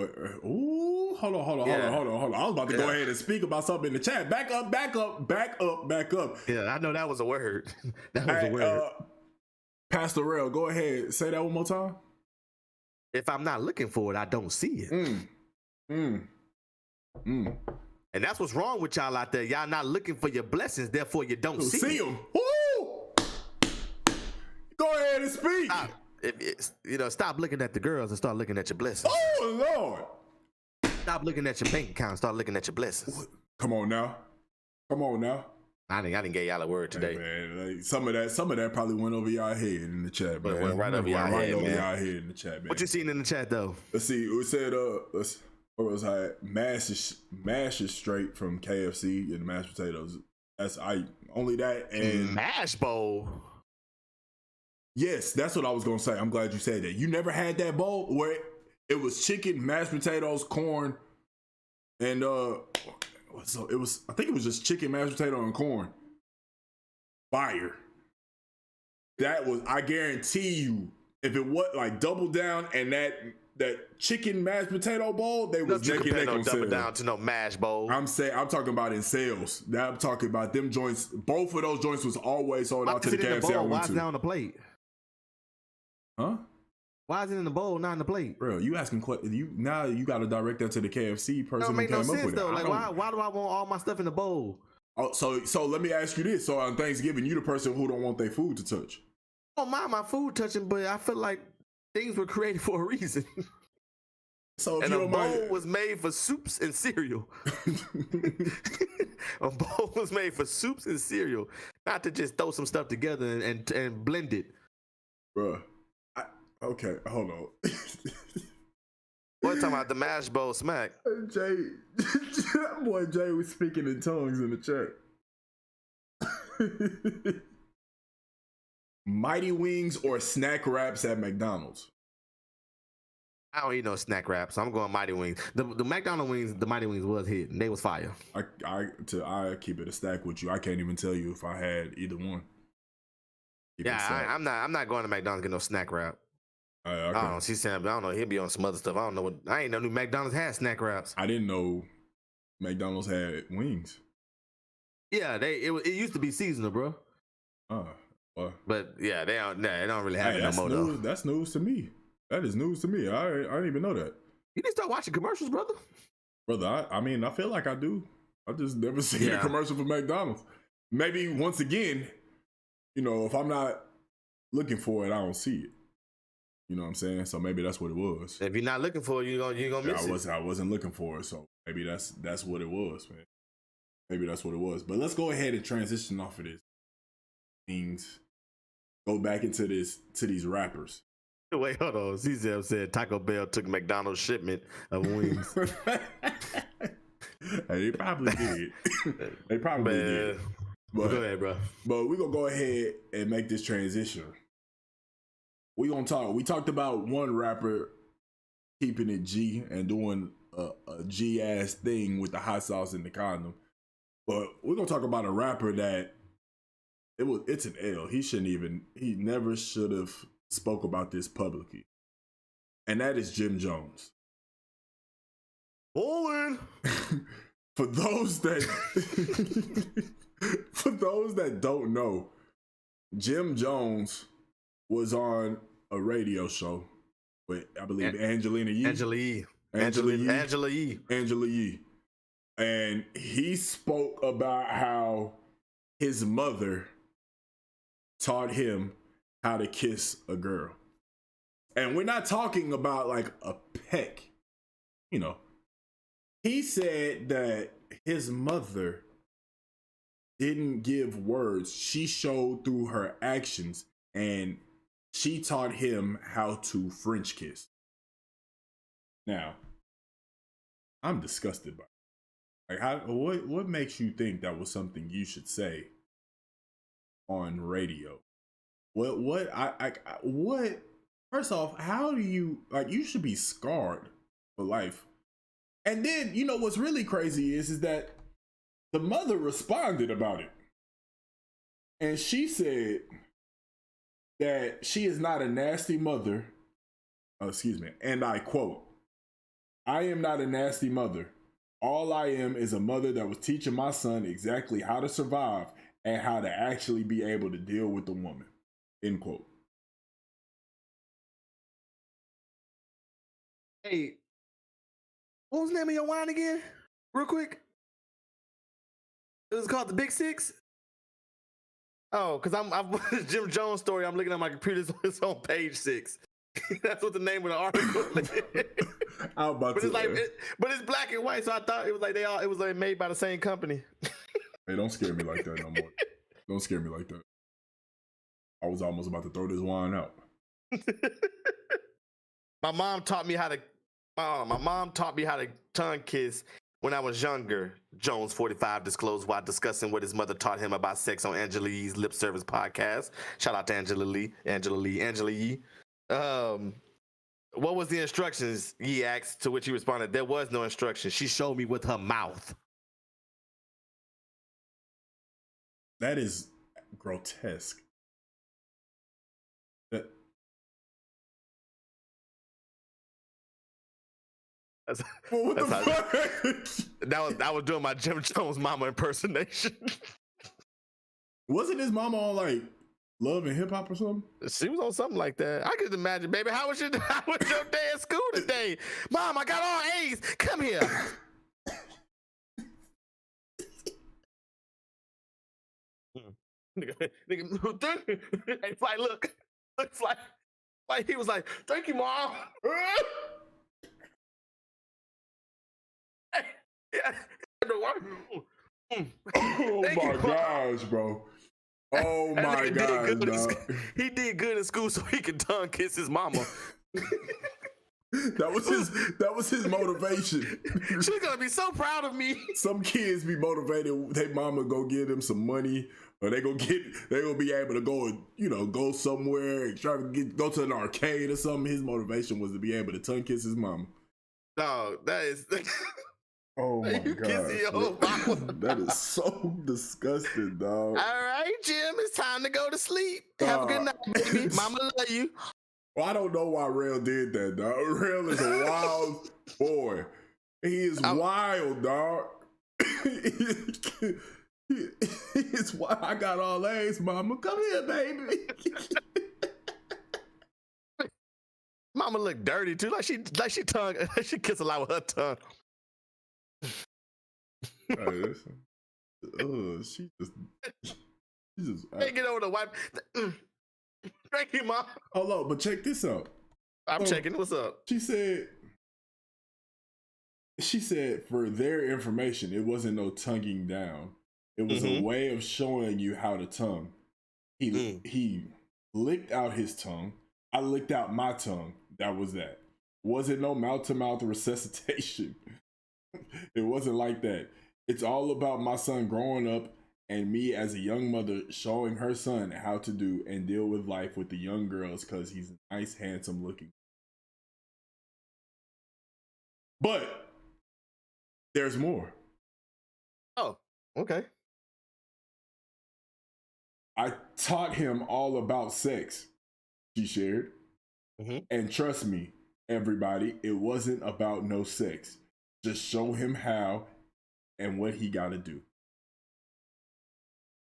Ooh, hold on. I was about to go ahead and speak about something in the chat. Back up. Yeah, I know that was a word. That was a word. Pastor Relle, go ahead. Say that one more time. If I'm not looking for it, I don't see it. And that's what's wrong with y'all out there. Y'all not looking for your blessings, therefore you don't see them. Woo! Go ahead and speak. Stop looking at the girls and start looking at your blessings. Oh Lord! Stop looking at your bank account and start looking at your blessings. Come on now. I didn't get y'all a word today. Hey, man, like, some of that probably went over y'all head in the chat, man. Went right over y'all head, head in the chat, man. What you seen in the chat though? Let's see. It said what was I? Mash is straight from KFC and the mashed potatoes. That's only that and mash bowl. Yes, that's what I was gonna say. I'm glad you said that. You never had that bowl where it was chicken, mashed potatoes, corn, and so it was. I think it was just chicken, mashed potato, and corn. Fire. That was. I guarantee you, if it was like Double Down and that chicken mashed potato bowl, they was neck and neck on Double sale. Down to no mash bowl. I'm talking about in sales. I'm talking about them joints. Both of those joints was always sold out to the KFC I went Why is to. it on the plate? Huh? Why is it in the bowl, not in the plate? Bro, you asking now you got to direct that to the KFC person who came up with it. Though. Like, why do I want all my stuff in the bowl? Oh, so let me ask you this. So on Thanksgiving, you the person who don't want their food to touch. I don't mind my food touching, but I feel like things were created for a reason. So and a bowl was made for soups and cereal. A bowl was made for soups and cereal, not to just throw some stuff together and blend it. Bro, okay, hold on. What talking about the mash bowl smack? Jay, that boy Jay was speaking in tongues in the chat. Mighty Wings or snack wraps at McDonald's? I don't eat no snack wraps. So I'm going Mighty Wings. The McDonald's wings, the Mighty Wings was hitting. They was fire. I keep it a stack with you. I can't even tell you if I had either one. I'm not going to McDonald's to get no snack wrap. Okay. I don't know. She's saying, I don't know. He'll be on some other stuff. I don't know. I ain't know new McDonald's had snack wraps. I didn't know McDonald's had wings. Yeah, it used to be seasonal, bro. But yeah, they don't really have it no more though. That's news to me. That is news to me. I didn't even know that. You need to start watching commercials, brother. Brother, I mean, I feel like I do. I just never seen a commercial for McDonald's. Maybe once again, if I'm not looking for it, I don't see it. You know what I'm saying? So maybe that's what it was. If you're not looking for it, you're gonna miss it. I wasn't looking for it, so maybe that's what it was, man. Maybe that's what it was. But let's go ahead and transition off of this things. Go back into these rappers. Wait, hold on. CZ said Taco Bell took McDonald's shipment of wings. They probably did. They probably did. But go ahead, bro. But we're gonna go ahead and make this transition. We talked about one rapper keeping it G and doing a G ass thing with the hot sauce and the condom. But we're gonna talk about a rapper that it's an L. He never should have spoke about this publicly. And that is Jim Jones. Bowling. For those that don't know, Jim Jones was on a radio show with, I believe, Angela Yee. And he spoke about how his mother taught him how to kiss a girl. And we're not talking about like a peck. He said that his mother didn't give words. She showed through her actions, and she taught him how to French kiss. Now, I'm disgusted by it. Like, what makes you think that was something you should say on radio? What first off, how do you, like, you should be scarred for life. And then, you know, what's really crazy is that the mother responded about it. And she said that she is not a nasty mother. Excuse me. And I quote, "I am not a nasty mother. All I am is a mother that was teaching my son exactly how to survive and how to actually be able to deal with the woman." End quote. Hey, what was the name of your wine again? Real quick. It was called the Big Six. Oh, because I'm Jim Jones story. I'm looking at my computer. It's on page 6. That's what the name of the article is. I'm about But to, it's like, but it's black and white, so I thought it was like it was like made by the same company. hey, don't scare me like that no more. Don't scare me like that. I was almost about to throw this wine out. My mom taught me how to tongue kiss when I was younger. Jones 45 disclosed while discussing what his mother taught him about sex on Angela Yee's Lip Service podcast. Shout out to Angela Yee. What was the instructions? Yee asked, to which he responded, "There was no instruction. She showed me with her mouth." That is grotesque. That's what that's the fuck? I was doing my Jim Jones mama impersonation. Wasn't his mama on like Love and Hip Hop or something? She was on something like that. I could imagine, baby. How was your day at school today? Mom, I got all A's. Come here. It's like, look, it's like he was like, "Thank you, Mom." Yeah. Oh my gosh, bro. Oh my god, dog. He did good in school so he could tongue kiss his mama. That was his motivation. She's gonna be so proud of me. Some kids be motivated, they mama go give them some money, or they gonna be able to go and, you know, go somewhere and try to go to an arcade or something. His motivation was to be able to tongue kiss his mama. No, that is oh my god. That is so disgusting, dog. All right, Jim, it's time to go to sleep. Have a good night, baby. Mama love you. Well, I don't know why Relle did that, dog. Relle is a wild boy. He is wild, dog. It's why I got all A's, mama. Come here, baby. Mama look dirty too, like she kiss a lot with her tongue. She just Can't get over the wipe. Thank you, Mom. Hold on, but check this out. I'm checking. What's up? She said for their information, it wasn't no tonguing down. It was a way of showing you how to tongue. He licked out his tongue. I licked out my tongue. That was that. Wasn't no mouth-to-mouth resuscitation. It wasn't like that. It's all about my son growing up and me as a young mother showing her son how to do and deal with life with the young girls because he's nice, handsome looking. But there's more. Oh, okay. I taught him all about sex, she shared. And trust me, everybody, it wasn't about no sex. Just show him how and what he got to do.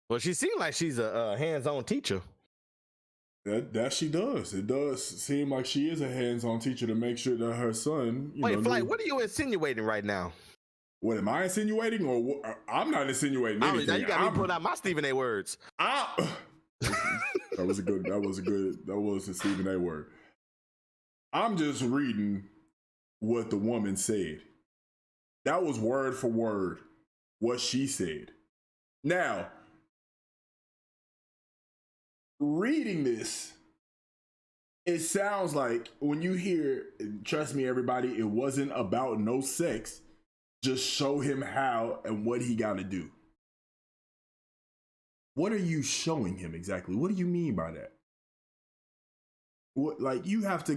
Well, she seemed like she's a hands-on teacher. That she does. It does seem like she is a hands-on teacher to make sure that her son. Wait, Flight, what are you insinuating right now? What am I insinuating, or I'm not insinuating anything? Now you got me putting out my Stephen A. words. That was a Stephen A. word. I'm just reading what the woman said. That was word for word what she said. Now, reading this, it sounds like when you hear, trust me, everybody, it wasn't about no sex. just show him how and what he got to do. What are you showing him exactly? What do you mean by that? What, like, you have to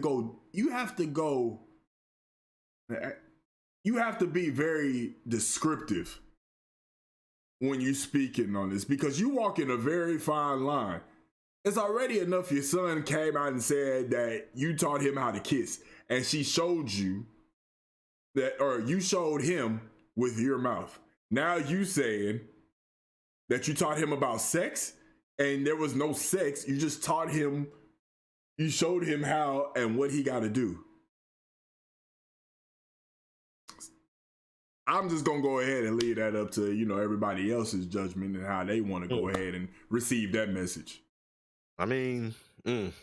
be very descriptive when you speaking on this, because you walk in a very fine line. It's already enough your son came out and said that you taught him how to kiss, and she showed you that, or you showed him with your mouth. Now you saying that you taught him about sex and there was no sex. You just taught him, you showed him how and what he got to do. I'm just going to go ahead and leave that up to, everybody else's judgment and how they want to go ahead and receive that message. I mean, you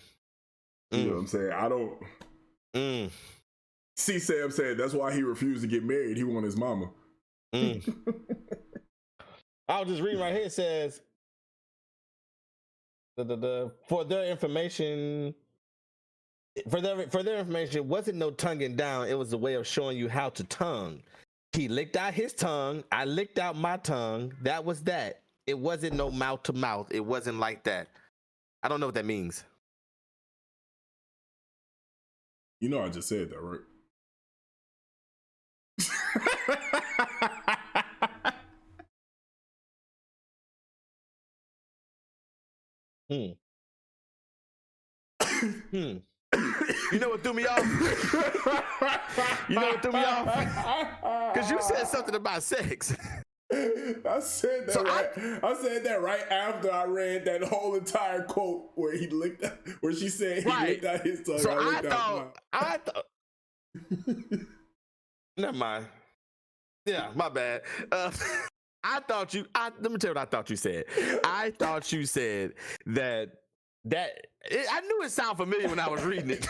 know what I'm saying? I don't. See, Sam said that's why he refused to get married. He wanted his mama. I was just reading right here. It says, for their information, it wasn't no tonguing down. It was a way of showing you how to tongue. He licked out his tongue. I licked out my tongue. That was that. It wasn't no mouth to mouth. It wasn't like that. I don't know what that means. You know I just said that, right? You know what threw me off? Because you said something about sex. I said that I said that right after I read that whole entire quote where where she said he licked out his tongue. So I thought. Never mind. Yeah, my bad. Let me tell you what I thought you said. I thought you said that I knew it sounded familiar when I was reading it.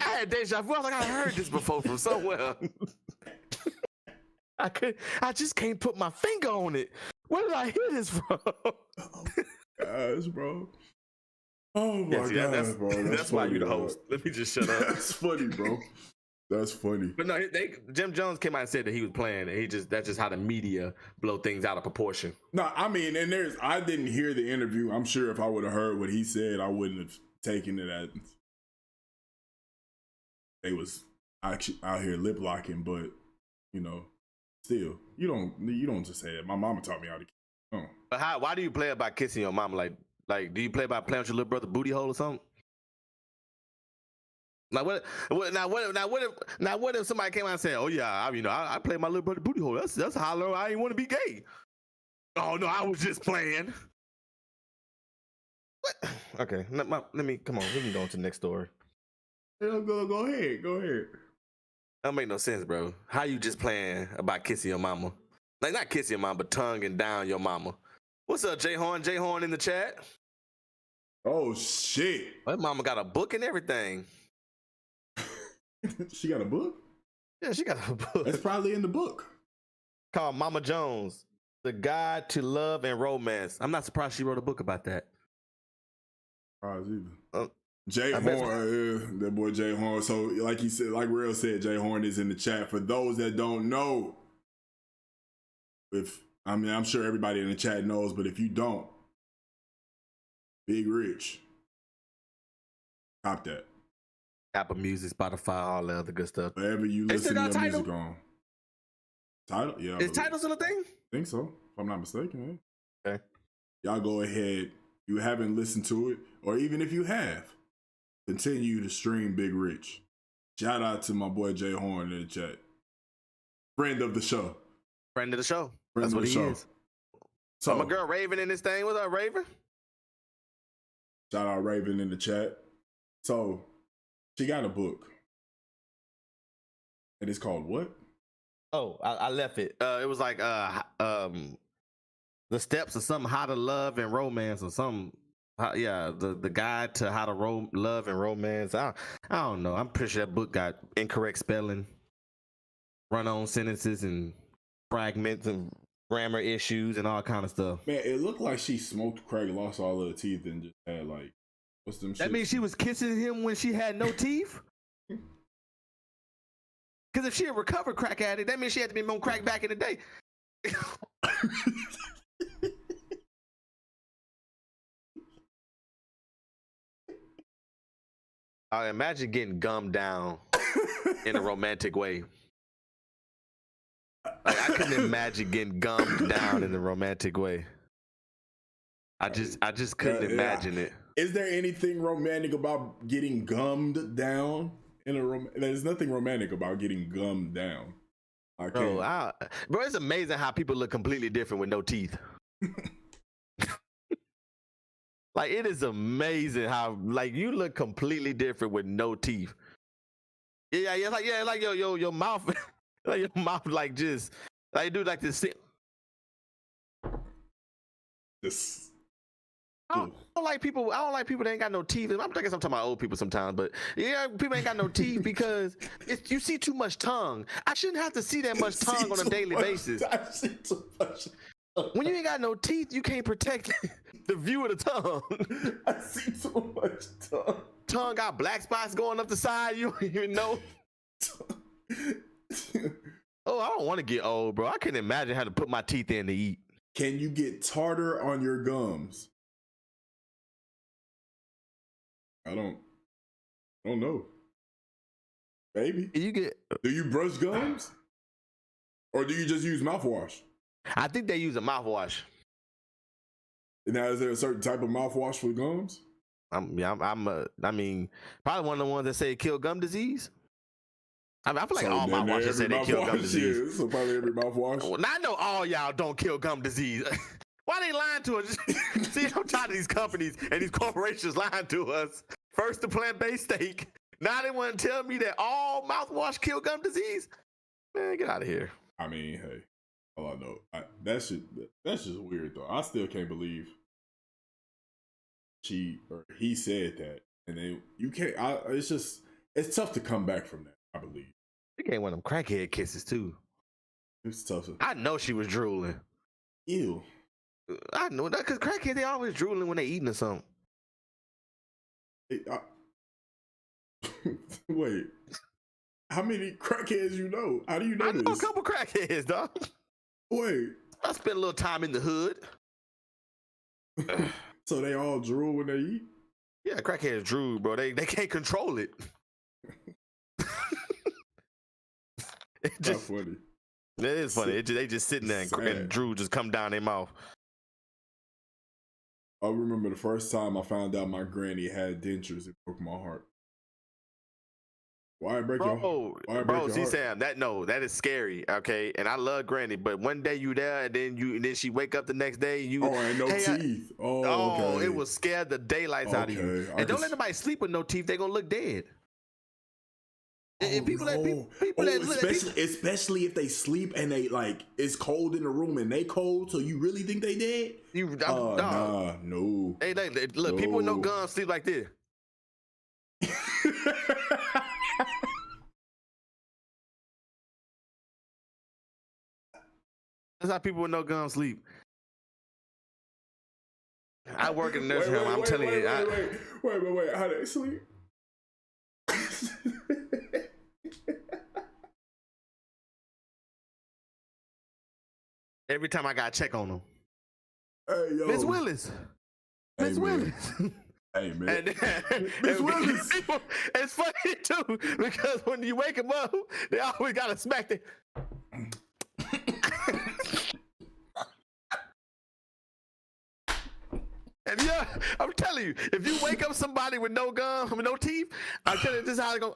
I had deja vu. I was like, I heard this before from somewhere. I just can't put my finger on it. Where did I hear this from? Gosh, bro. Oh my gosh, bro. That's why you're the host. Let me just shut up. That's funny, bro. That's funny. But no, Jim Jones came out and said that he was playing, and that's just how the media blow things out of proportion. No, I mean, and I didn't hear the interview. I'm sure if I would have heard what he said, I wouldn't have taken it as they was actually out here lip locking. But still, you don't just say that. My mama taught me how to kiss. Oh. But why do you play about kissing your mama? Like, do you play about playing with your little brother booty hole or something? Now what if somebody came out and said, "Oh yeah, I play my little brother booty hole. That's how I ain't want to be gay." Oh no, I was just playing. What? Okay, let me come on. We can go on to the next story. Go ahead. That don't make no sense, bro. How you just playing about kissing your mama? Like, not kissing your mama, but tonguing down your mama. What's up, Jay Horn? Jay Horn in the chat. Oh shit! My mama got a book and everything. She got a book? Yeah, she got a book. It's probably in the book. Called Mama Jones, The Guide to Love and Romance. I'm not surprised she wrote a book about that. Either. Jay Horn, that boy Jay Horn. So, like he said, like Relle said, Jay Horn is in the chat. For those that don't know, I'm sure everybody in the chat knows, but if you don't, Big Rich, cop that. Apple Music, Spotify, all the other good stuff. Wherever you listen to your music on. Title? Yeah. Is Title still a thing? I think so, if I'm not mistaken. Okay. Y'all go ahead. You haven't listened to it, or even if you have, continue to stream Big Rich. Shout out to my boy Jay Horn in the chat. Friend of the show. That's what he is. So my girl Raven in this thing. What's up, Raven? Shout out Raven in the chat. So she got a book. And it's called what? Oh, I left it. It was like the steps of something, how to love and romance or something. The guide to how to love and romance. I don't know. I'm pretty sure that book got incorrect spelling, run-on sentences, and fragments and grammar issues and all kind of stuff. Man, it looked like she smoked crack, lost all of her teeth, and just had what's them? That means she was kissing him when she had no teeth. Because if she a recovered crack addict, that means she had to be on crack back in the day. I imagine getting gummed down in a romantic way. Like, I couldn't imagine getting gummed down in a romantic way. I just couldn't imagine it. Is there anything romantic about getting gummed down in a there's nothing romantic about getting gummed down. I can't. Bro, it's amazing how people look completely different with no teeth. Like, it is amazing how, like, you look completely different with no teeth. Yeah, like your mouth, like your mouth, like just like do like this. This. I don't like people that ain't got no teeth. I guess I'm talking about old people sometimes, but yeah, people ain't got no teeth because you see too much tongue. I shouldn't have to see that much tongue on a daily basis. I see too much. When you ain't got no teeth, you can't protect the view of the tongue. I see too much tongue. Tongue got black spots going up the side. You don't even know. Oh, I don't want to get old, bro. I couldn't imagine how to put my teeth in to eat. Can you get tartar on your gums? I don't know. Maybe. Do you brush gums? Or do you just use mouthwash? I think they use a mouthwash. Now, is there a certain type of mouthwash for gums? I mean, probably one of the ones that say kill gum disease. I feel like all mouthwashes say they kill gum disease. So probably every mouthwash. Well, now I know all y'all don't kill gum disease. Why they lying to us? See, I'm tired of these companies and these corporations lying to us. First the plant-based steak. Now they want to tell me that all mouthwash kill gum disease? Man, get out of here. I mean, hey, all I know, that's just weird though. I still can't believe he said that, and then you can't. It's tough to come back from that. I believe She gave one of them crackhead kisses too. It's tough. I know she was drooling. Ew. I know that because crackhead, they always drooling when they eating or something. Wait, how many crackheads you know? How do you know this? I know a couple crackheads, dog. Wait, I spent a little time in the hood. So they all drool when they eat? Yeah, crackheads drool, bro. They can't control it. That's funny. It is funny. They just sitting there and drool just come down their mouth. I remember the first time I found out my granny had dentures. It broke my heart. Why break your heart? Bro, see, Sam, that is scary, okay? And I love granny, but one day you there, and then she wake up the next day, and and no teeth. Okay. It will scare the daylights out of you. And don't let nobody sleep with no teeth; they gonna look dead. Especially if they sleep and they like it's cold in the room and they cold, so you really think they dead? Nah, no. Hey, look, people with no guns sleep like this. That's how people with no guns sleep. I work in the nursing home. I'm telling you. Wait. How they sleep? Every time I gotta check on them. Hey, yo. Miss Willis. Miss Willis. Hey, man. Miss Willis. It's funny, too, because when you wake them up, they always gotta smack the... And yeah, I'm telling you, if you wake up somebody with no gum, with no teeth, I'm telling you, this is how they go.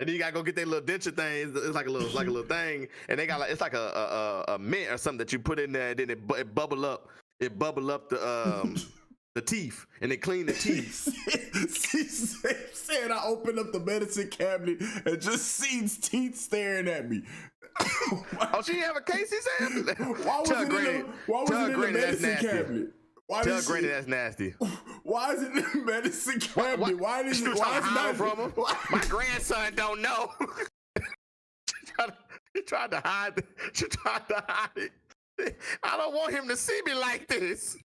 And then you gotta go get their little denture thing. It's like a little thing, and they got it's like a mint or something that you put in there, and then it bubble up. It bubble up the teeth, and it clean the teeth. She said I opened up the medicine cabinet and just seen teeth staring at me. Oh, she have a case, he said? Why was it in the medicine cabinet? Tell Granny that's nasty. Why is it in the medicine cabinet? Why is it not from him? My grandson don't know. She tried to hide it. I don't want him to see me like this.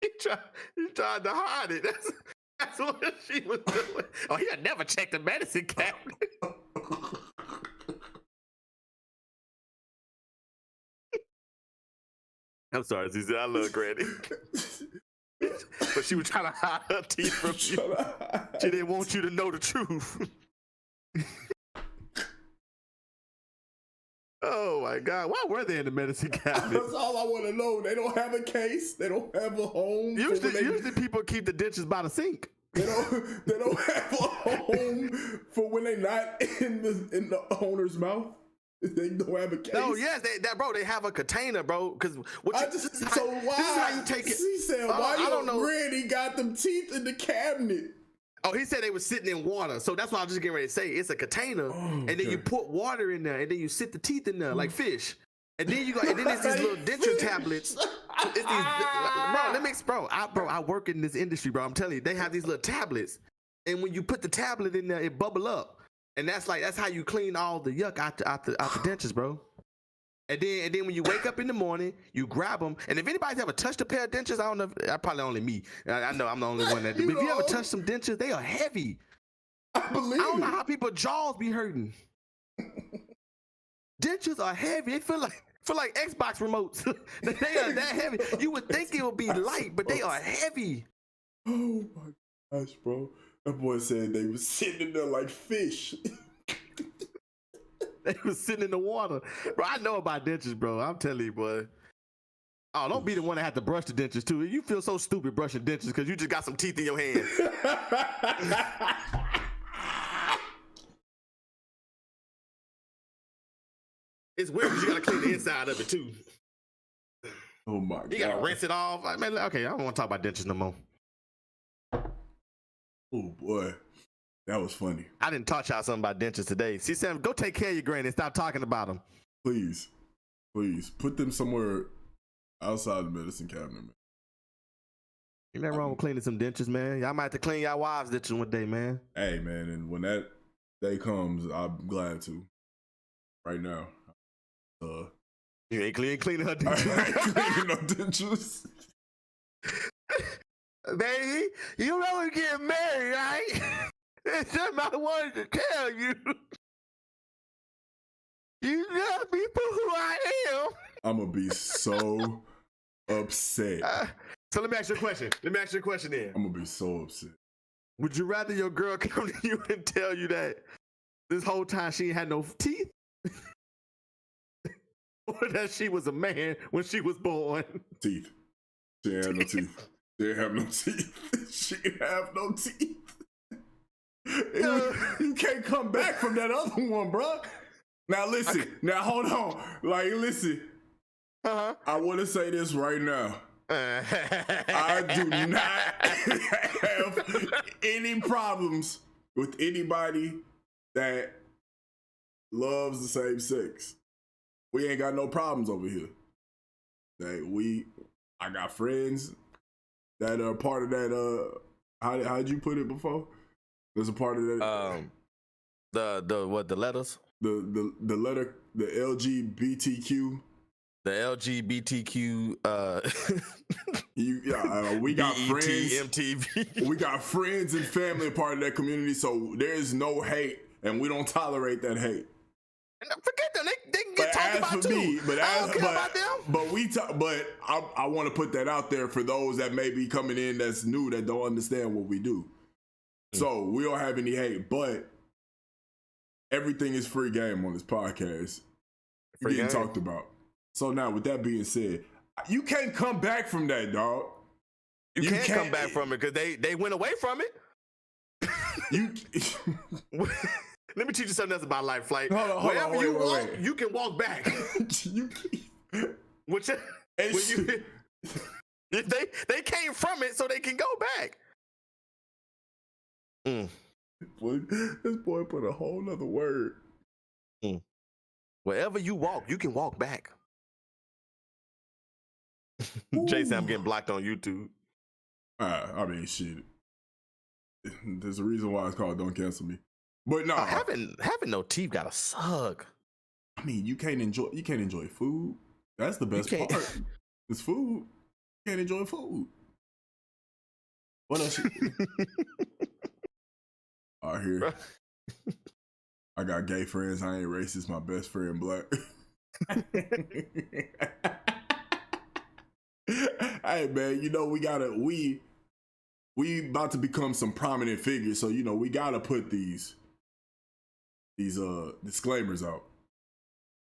He tried to hide it. That's what she was doing. Oh, he'll never check the medicine cabinet. I'm sorry, Zizi. I love Granny. But she was trying to hide her teeth from you. She didn't want you to know the truth. Oh my God! Why were they in the medicine cabinet? That's all I want to know. They don't have a case. They don't have a home. Usually people keep the dentures by the sink. They don't have a home for when they're not in the owner's mouth. They don't have a case. No, yes, they have a container, bro. Because this is how you take it. He said, "Why your granny got them teeth in the cabinet?" Oh, he said they were sitting in water. So that's what I was just getting ready to say. It's a container, and then you put water in there, and then you sit the teeth in there like fish. And then it's these little denture tablets. It's these, I work in this industry, bro. I'm telling you, they have these little tablets, and when you put the tablet in there, it bubble up, and that's how you clean all the yuck out the dentures, bro. And then when you wake up in the morning, you grab them. And if anybody's ever touched a pair of dentures, I don't know. Probably only me. I know I'm the only one that. But if you ever touch some dentures, they are heavy. I don't know how people jaws be hurting. Dentures are heavy. They feel like Xbox remotes. They are that heavy. You would think it would be light, but they are heavy. Oh my gosh, bro! That boy said they was sitting in there like fish. They was sitting in the water. Bro, I know about dentures, bro. I'm telling you, boy. Oh, don't be the one that have to brush the dentures, too. You feel so stupid brushing dentures because you just got some teeth in your hand. It's weird because you got to clean the inside of it, too. Oh, my God. You got to rinse it off. Like, man, okay, I don't want to talk about dentures no more. Oh, boy. That was funny. I didn't talk y'all something about dentures today. See, Sam, go take care of your granny and stop talking about them. Please. Put them somewhere outside the medicine cabinet, man. Ain't nothing wrong with cleaning some dentures, man. Y'all might have to clean y'all wives' dentures one day, man. Hey, man, and when that day comes, I'm glad to. Right now. You ain't cleaning her dentures. I ain't cleaning no dentures. Baby, you know we're getting married, right? It's something I wanted to tell you. You gotta be for who I am. I'm gonna be so upset. So let me ask you a question. Then. I'm gonna be so upset. Would you rather your girl come to you and tell you that this whole time she ain't had no teeth? Or that she was a man when she was born? Teeth. She ain't have no teeth. She ain't have no teeth. She ain't have no teeth. You can't come back from that other one, bro. Now listen. Now hold on. Like listen. I want to say this right now. I do not have any problems with anybody that loves the same sex. We ain't got no problems over here. I got friends that are part of that. How'd you put it before? There's a part of that. The letters? The letter, the LGBTQ. The LGBTQ. We got friends. MTV. We got friends and family part of that community, so there is no hate, and we don't tolerate that hate. Forget them. They can get talked about too. I don't care about them. But I want to put that out there for those that may be coming in that's new that don't understand what we do. So we don't have any hate, but everything is free game on this podcast. We're getting talked about. So now, with that being said, you can't come back from that, dog. You can't come back from it because they went away from it. Let me teach you something else about life, Flight. Wherever you walk, you can walk back. They came from it, so they can go back. Boy, this boy put a whole nother word. Wherever you walk, you can walk back. Jason, I'm getting blocked on YouTube. I mean, shit. There's a reason why it's called Don't Cancel Me. But no, having no teeth gotta suck. I mean, you can't enjoy food. That's the best part. It's food. You can't enjoy food. What else? Out here. I got gay friends. I ain't racist. My best friend black. Hey man, you know we about to become some prominent figures, so you know we gotta put these disclaimers out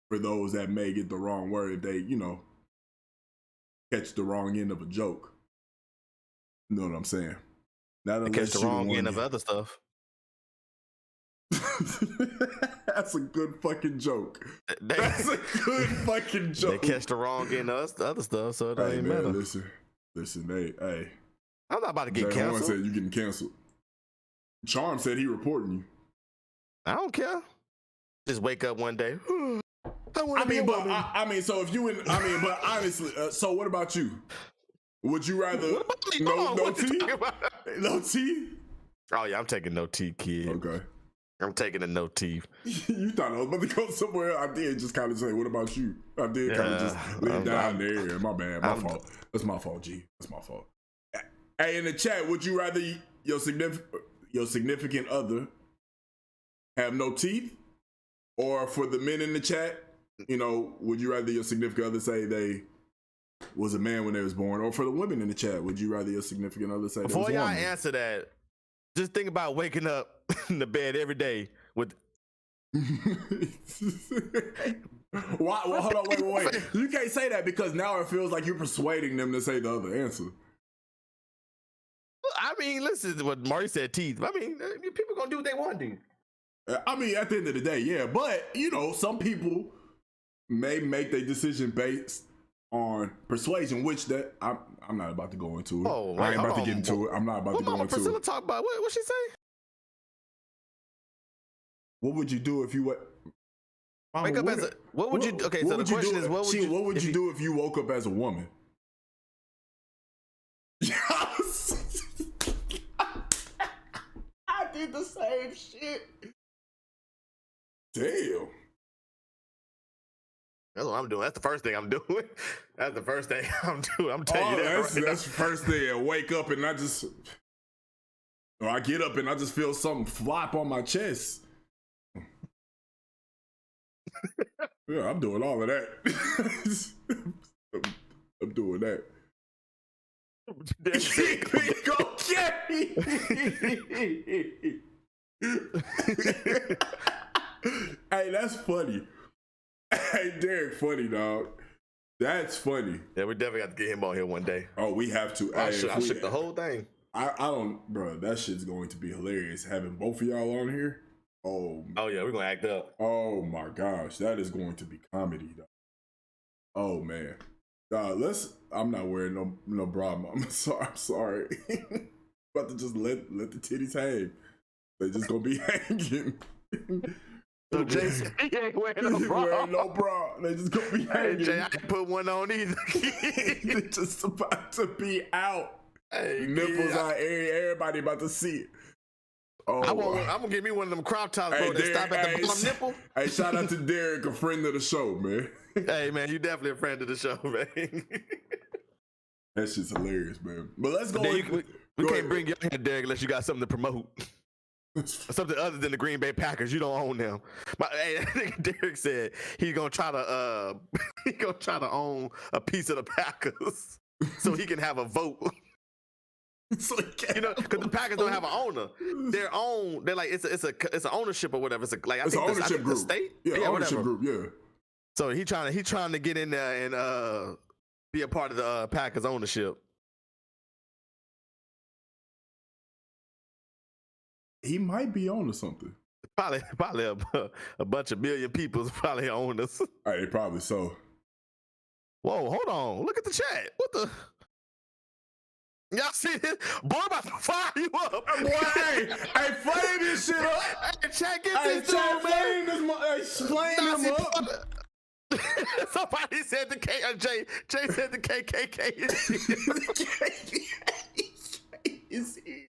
for those that may get the wrong word if they, you know, catch the wrong end of a joke. You know what I'm saying? Not unless catch the wrong end of other stuff. That's a good fucking joke. That's a good fucking joke. They catch the wrong end of other stuff, so it don't matter. Listen, hey. I'm not about to get canceled. Said you getting canceled. Charm said he reporting you. I don't care. Just wake up one day. But honestly, so what about you? Would you rather no teeth? No teeth? Oh yeah, I'm taking no teeth, kid. Okay. I'm taking the no teeth. You thought I was about to go somewhere. I did just kind of say, what about you? I did kind of just lay down there. My bad. My fault. That's my fault, G. That's my fault. Hey, in the chat, would you rather your significant other have no teeth? Or for the men in the chat, you know, would you rather your significant other say they was a man when they was born? Or for the women in the chat, would you rather your significant other say before y'all answer that, just think about waking up in the bed every day with. Why? Well, hold on, wait. You can't say that because now it feels like you're persuading them to say the other answer. I mean, listen to what Marty said, teeth. I mean, people gonna do what they want to do. I mean, at the end of the day, yeah. But, you know, some people may make their decision based on persuasion, which that I'm not about to go into it. Oh, I ain't about to get into it. I'm not about to go into Priscilla it. Talk about what she say? What would you do if you wake up as a? What would you? Okay, so the question is, what would you do if you woke up as a woman? I did the same shit. Damn. That's what I'm doing. That's the first thing I'm doing. That's the first thing I'm doing. I'm telling you that. That's the first thing. I wake up and I get up and I just feel something flop on my chest. Yeah, I'm doing all of that. I'm doing that. Hey, that's funny. Hey, Derek, funny, dog. That's funny. Yeah, we definitely have to get him on here one day. Oh, we have to. I shook the whole thing. I don't, bro. That shit's going to be hilarious. Having both of y'all on here. Oh yeah, we're gonna act up. Oh my gosh, that is going to be comedy, dog. Oh man, I'm not wearing no bra. I'm sorry. About to just let the titties hang. They just gonna be hanging. So Jason, he ain't wearing no bra. Wearing no bra. They just gonna be hanging. Hey, Jay, I didn't put one on either. They just about to be out. Hey, nipples out. Everybody about to see it. Oh, I'm gonna give me one of them crop tops, bro. That stop at the bottom nipple. Hey, shout out to Derek, a friend of the show, man. Hey, man, you definitely a friend of the show, man. That shit's hilarious, man. But let's go. We can't bring you in, Derek, unless you got something to promote. Something other than the Green Bay Packers. You don't own them. Hey, Derek said he's gonna try to own a piece of the Packers so he can have a vote. So you know, because the Packers don't have an owner. They're like it's an ownership or whatever. It's an ownership group. State. Yeah, ownership group. Yeah. So he's trying to get in there and be a part of the Packers ownership. He might be on to something. Probably a bunch of million people probably own us. Hey, probably so. Whoa, hold on. Look at the chat. What the? Y'all see this? Boy, about to fire you up. Boy, hey, flame this shit up. Hey, chat, get this dude, man. Flame him up. Somebody said the Jay said the KKK is here.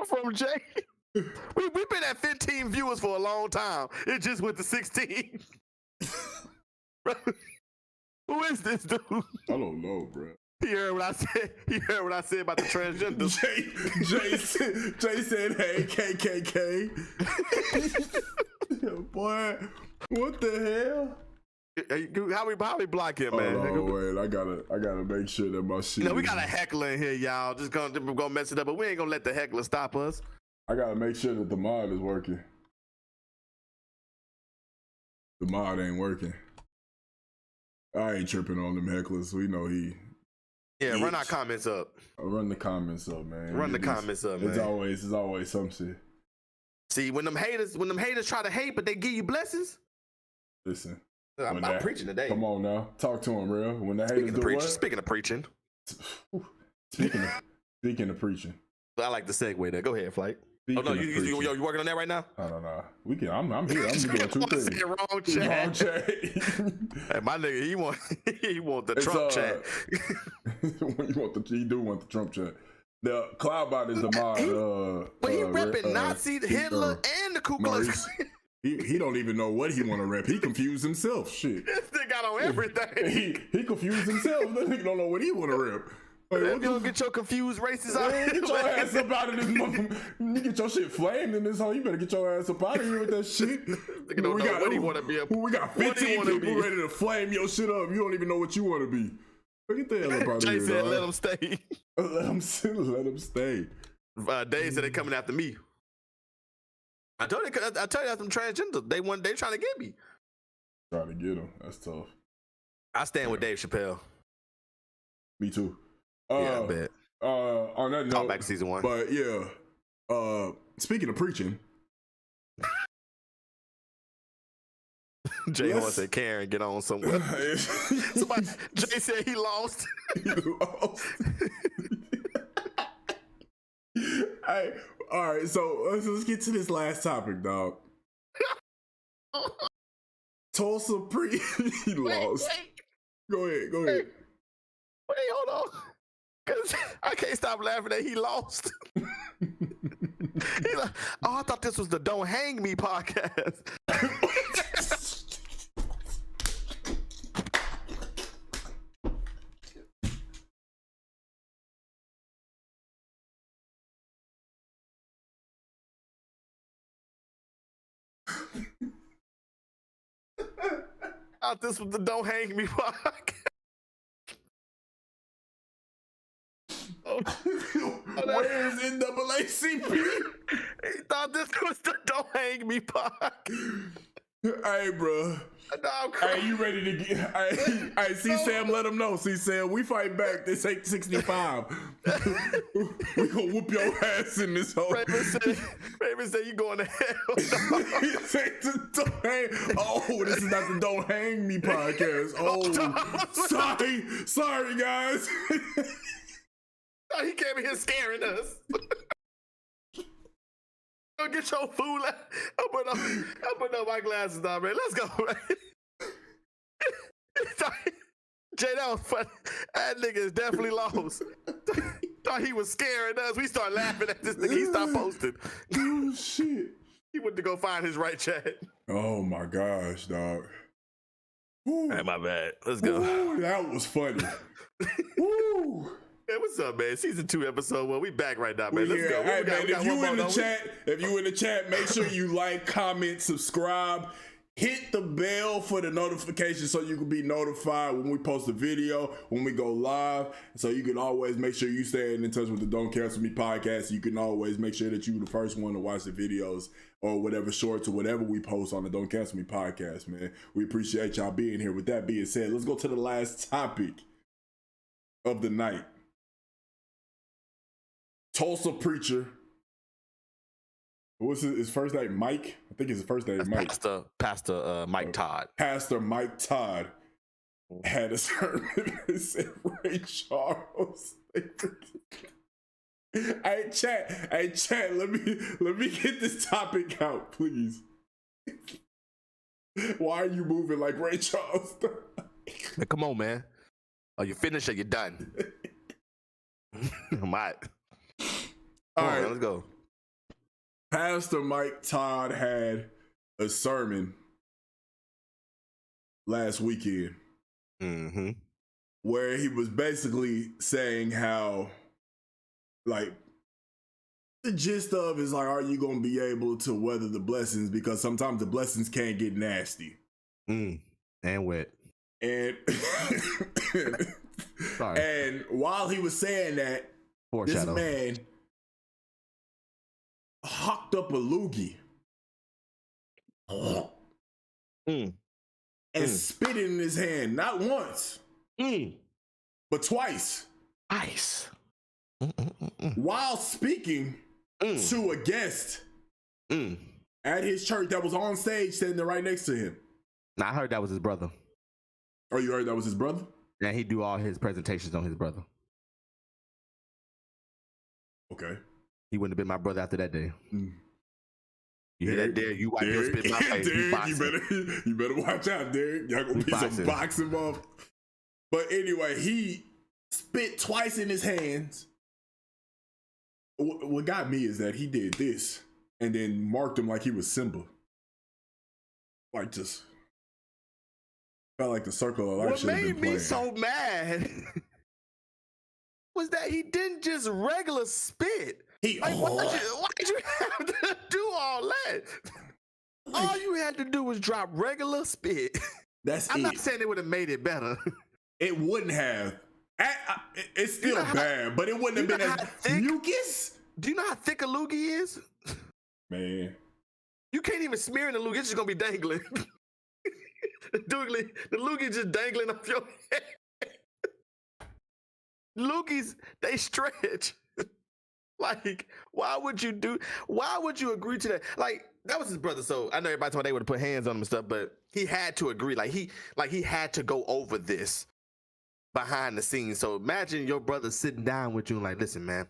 From Jay. We've been at 15 viewers for a long time. It just went to 16. Who is this dude? I don't know, bro. You heard what I said? You heard what I said about the transgender? Jay said, "Hey, KKK." Boy, what the hell? How we block him, man? Oh wait, I gotta make sure that my shit. You know, we got a heckler in here, y'all. Just gonna mess it up, but we ain't gonna let the heckler stop us. I gotta make sure that the mod is working. The mod ain't working. I ain't tripping on them hecklers. We know he. Yeah, run our comments up. Run the comments up, man. Run the comments up, man. It's always some shit. See, when them haters try to hate, but they give you blessings. Listen, I'm preaching today. Come on now, talk to him, real. When the haters do what? Speaking of preaching. Speaking of preaching. I like the segue there. Go ahead, Flight. You working on that right now? No. We can. I'm here. I'm doing two things. Wrong chat. Hey, my nigga, he want the Trump chat. You do want the Trump chat. The Cloudbot is the mod. But he repping Nazi, Hitler, and the Ku Klux. He don't even know what he want to rep. He confused himself. Shit. This nigga got on everything. He confused himself. That nigga don't know what he want to rep. You don't get your confused races out. Get your ass up out of this motherfucker. You get your shit flamed in this hole. You better get your ass up out of here with that shit. We got 15 people ready to flame your shit up. You don't even know what you want to be. Get the hell up out of here. Jay said, let them stay. Let them stay. Dave said they coming after me. I told you that's some transgender. They trying to get me. Trying to get them. That's tough. I stand with Dave Chappelle. Me too. Yeah, I bet. On that note, call back to season 1. But yeah, speaking of preaching, Jay Horn said, "Karen, get on somewhere." Jay said he lost. Hey, all right. So let's get to this last topic, dog. Tulsa he lost. Go ahead. Wait, hold on. Cause I can't stop laughing that he lost. He's like, oh, I thought this was the Don't Hang Me podcast. I thought this was the Don't Hang Me podcast. Where's NAACP? He thought this was the Don't Hang Me podcast. Hey, bro. Hey, you ready to get? Hey, see Sam, let him know. See Sam, we fight back. This ain't 65. We gonna whoop your ass in this hole. Raven said you going to hell. This is not the Don't Hang Me podcast. Oh, sorry, guys. He came in here scaring us. Go get your food. I put up my glasses now, man. Let's go, man. Jay, that was funny. That nigga is definitely lost. Thought he was scaring us. We started laughing at this nigga. He stopped posting. Oh, shit. He went to go find his right chat. Oh, my gosh, dog. Hey, my bad. Let's go. Ooh, that was funny. Woo. Hey, what's up, man? Season 2, episode 1. We back right now, man. Let's go. Hey, man, if you in the chat, make sure you like, comment, subscribe, hit the bell for the notification so you can be notified when we post a video, when we go live. So you can always make sure you stay in touch with the Don't Cancel Me podcast. You can always make sure that you're the first one to watch the videos or whatever shorts or whatever we post on the Don't Cancel Me podcast, man. We appreciate y'all being here. With that being said, let's go to the last topic of the night. Tulsa preacher. What's his first name? Mike? I think his first name is Mike. Pastor Mike Todd. Pastor Mike Todd had a sermon that said Ray Charles. Hey chat, let me get this topic out, please. Why are you moving like Ray Charles? Man, come on, man. Are you finished or you done? All right, let's go. Pastor Mike Todd had a sermon last weekend. Mm-hmm. where he was basically saying how, like, the gist of is like, are you going to be able to weather the blessings? Because sometimes the blessings can get nasty. And wet. And Sorry. and while he was saying that, this man hocked up a loogie and spit it in his hand, not once, but twice. Ice. While speaking to a guest at his church that was on stage standing right next to him. Now, I heard that was his brother. Oh, you heard that was his brother? Yeah, he do all his presentations on his brother. Okay. He wouldn't have been my brother after that day. You hear Derek, that, Derek? You wipe your spit in my face. Derek, you better watch out, Derek. Y'all gonna be some boxing buff. But anyway, he spit twice in his hands. What got me is that he did this and then marked him like he was Simba. Like, just felt like the circle of life. What made me so mad was that he didn't just regular spit. Why did you have to do all that? All you had to do was drop regular spit. I'm not saying it would have made it better. It wouldn't have. It's still bad, but it wouldn't have been as mucus. Do you know how thick a loogie is? Man. You can't even smear in the loogie. It's just going to be dangling. The loogie just dangling off your head. Loogies, they stretch. Like, why would you agree to that? Like, that was his brother, so I know everybody told they would have put hands on him and stuff, but he had to agree. Like he had to go over this behind the scenes. So imagine your brother sitting down with you and like, listen, man,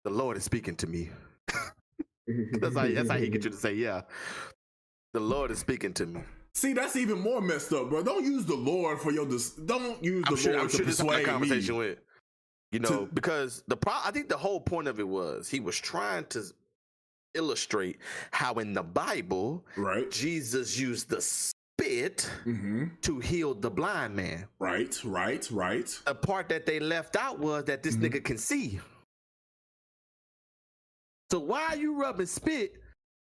the Lord is speaking to me. That's how he gets you to say, yeah, the Lord is speaking to me. See, that's even more messed up, bro. Don't use the Lord for your. Don't use the Lord to persuade conversation me. With, you know, because I think the whole point of it was he was trying to illustrate how in the Bible, right, Jesus used the spit to heal the blind man. Right. The part that they left out was that this nigga can see. So why are you rubbing spit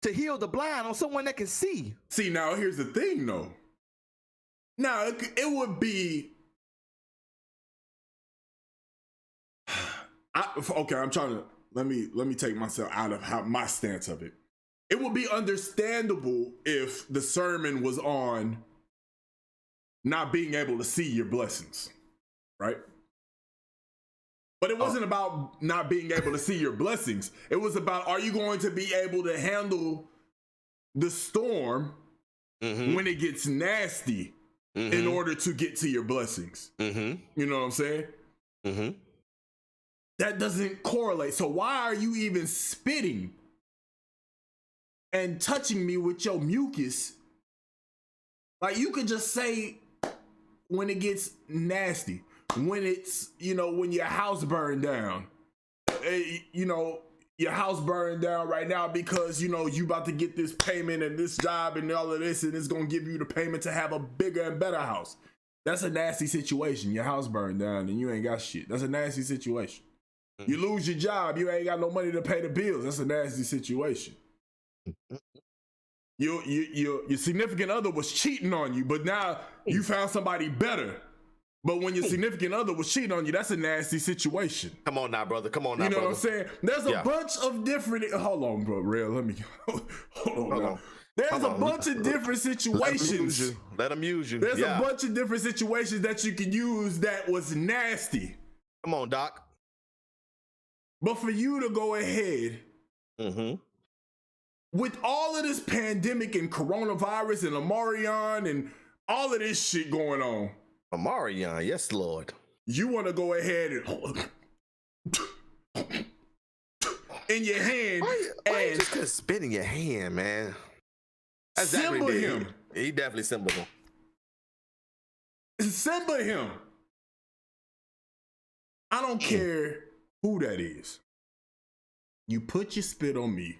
to heal the blind on someone that can see? See, now here's the thing, though. Now it would be. Okay, I'm trying to let me take myself out of my stance of it. It would be understandable if the sermon was on not being able to see your blessings, right? But it wasn't about not being able to see your blessings. It was about, are you going to be able to handle the storm when it gets nasty in order to get to your blessings? You know what I'm saying? That doesn't correlate. So why are you even spitting and touching me with your mucus? Like, you could just say when it gets nasty, when it's, when your house burned down, your house burned down right now because, you about to get this payment and this job and all of this, and it's going to give you the payment to have a bigger and better house. That's a nasty situation. Your house burned down and you ain't got shit. That's a nasty situation. You lose your job, you ain't got no money to pay the bills. That's a nasty situation. Your significant other was cheating on you, but now you found somebody better. But when your significant other was cheating on you, that's a nasty situation. Come on now, brother. Come on now, you know brother. What I'm saying? There's a bunch of different. Hold on, bro. Relle, let me. Hold on. There's a bunch of different situations. Let them use you. There's a bunch of different situations that you can use that was nasty. Come on, Doc. But for you to go ahead with all of this pandemic and coronavirus and Omarion and all of this shit going on. Omarion, yes, Lord. You want to go ahead and in your hand. Why you just spit in your hand, man? That's symbol him. He definitely symboled him. Symbol him. I don't care who that is. You put your spit on me.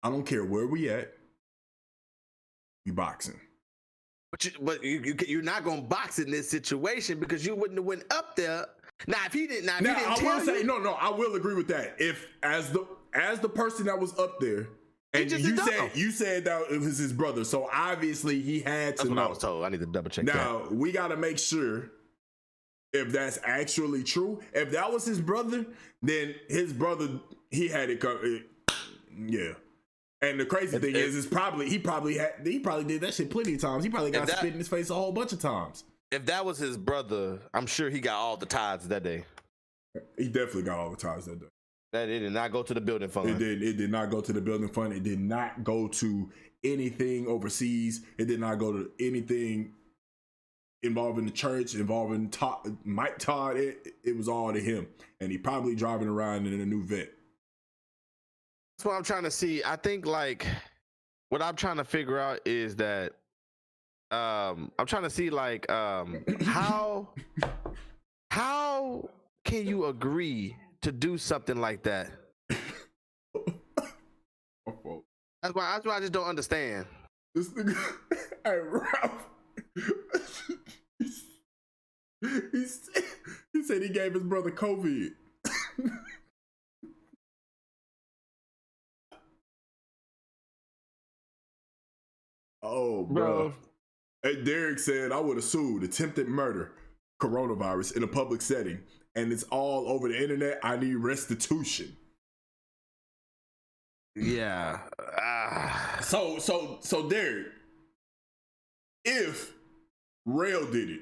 I don't care where we at. We boxing. You're not gonna box in this situation because you wouldn't have went up there. Now if he didn't, I will agree with that. If as the person that was up there, and you said that it was his brother, so obviously he had to know. That's what I was told. I need to double check that. Now we got to make sure if that's actually true. If that was his brother, then his brother, he had it covered. Yeah. And the crazy thing is he probably did that shit plenty of times. He probably got spit in his face a whole bunch of times. If that was his brother, I'm sure he got all the tithes that day. He definitely got all the tithes that day. That it did not go to the building fund. It did not go to the building fund. It did not go to anything overseas. It did not go to anything involving the church, involving Mike Todd. It was all to him. And he probably driving around in a new vet. That's what I'm trying to see. I think like what I'm trying to figure out is that I'm trying to see like how can you agree to do something like that? That's why I just don't understand. This nigga, hey Ralph, he said he gave his brother COVID. Oh, bro. Hey, Derek said, I would have sued attempted murder, coronavirus in a public setting, and it's all over the internet. I need restitution. Yeah. So Derek, if Relle did it,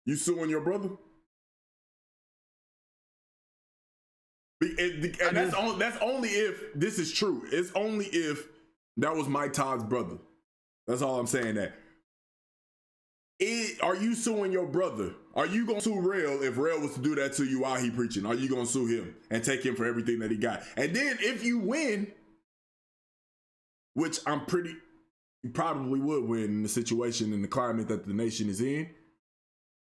you suing your brother? And that's only if this is true. It's only if that was Mike Todd's brother. That's all I'm saying. That are you suing your brother? Are you gonna sue Relle if Relle was to do that to you while he preaching? Are you gonna sue him and take him for everything that he got? And then if you win, which you probably would win in the situation and the climate that the nation is in,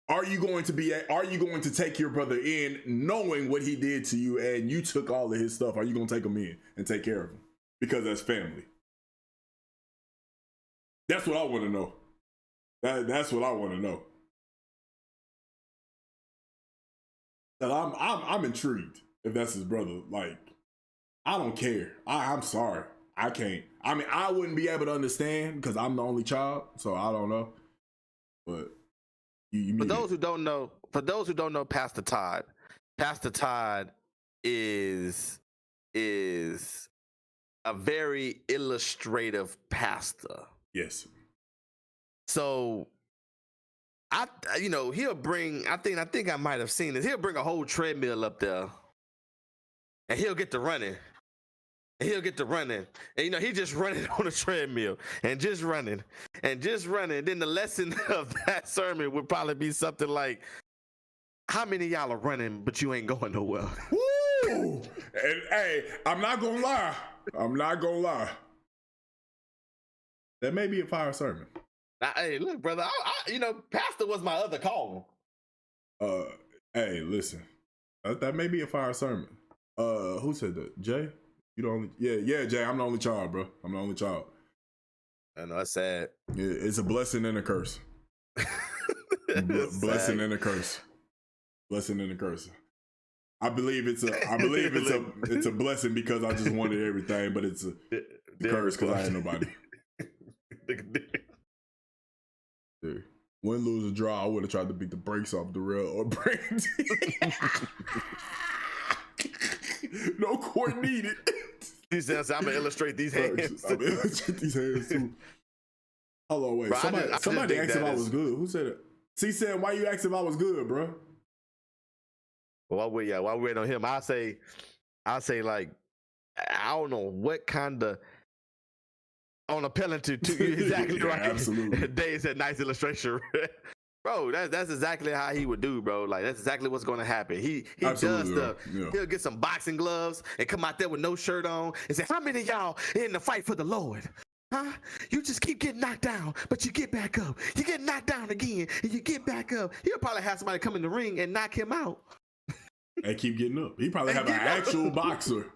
are you going to take your brother in knowing what he did to you and you took all of his stuff? Are you gonna take him in and take care of him? Because that's family. That's what I want to know. That's what I want to know. And I'm intrigued if that's his brother. Like, I don't care. I'm sorry. I can't. I mean, I wouldn't be able to understand because I'm the only child, so I don't know. But for those who don't know, Pastor Todd is a very illustrative pastor. Yes. So he'll bring, I think I might have seen this. He'll bring a whole treadmill up there and he'll get to running. And he just running on the treadmill and just running. Then the lesson of that sermon would probably be something like, how many of y'all are running, but you ain't going nowhere? Woo! And hey, I'm not gonna lie. That may be a fire sermon. Hey, look, brother, pastor was my other call. Hey, listen, that may be a fire sermon. Who said that? Jay? You the only? Yeah, Jay. I'm the only child, bro. I'm the only child. I know, that's sad. Yeah, it's a blessing and a curse. Blessing and a curse. Blessing and a curse. I believe it's a blessing because I just wanted everything, but it's a curse because I had nobody. Dude, win, lose, or draw, I would have tried to beat the brakes off the rail or Brandon. No court needed. He says, I'm gonna illustrate these hands. I'm gonna illustrate these hands too. Hold on, wait. Bro, somebody asked if I was good. Who said it? C said, why you asked if I was good, bro? While we waiting on him, I'll say like, I don't know what kind of on appelling to you exactly right. Absolutely. Dave said nice illustration. Bro, that's exactly how he would do, bro. Like, that's exactly what's going to happen. He does stuff. Yeah. He'll get some boxing gloves and come out there with no shirt on and say, how many of y'all in the fight for the Lord? Huh? You just keep getting knocked down, but you get back up. You get knocked down again, and you get back up. He'll probably have somebody come in the ring and knock him out. And keep getting up. He probably have an actual boxer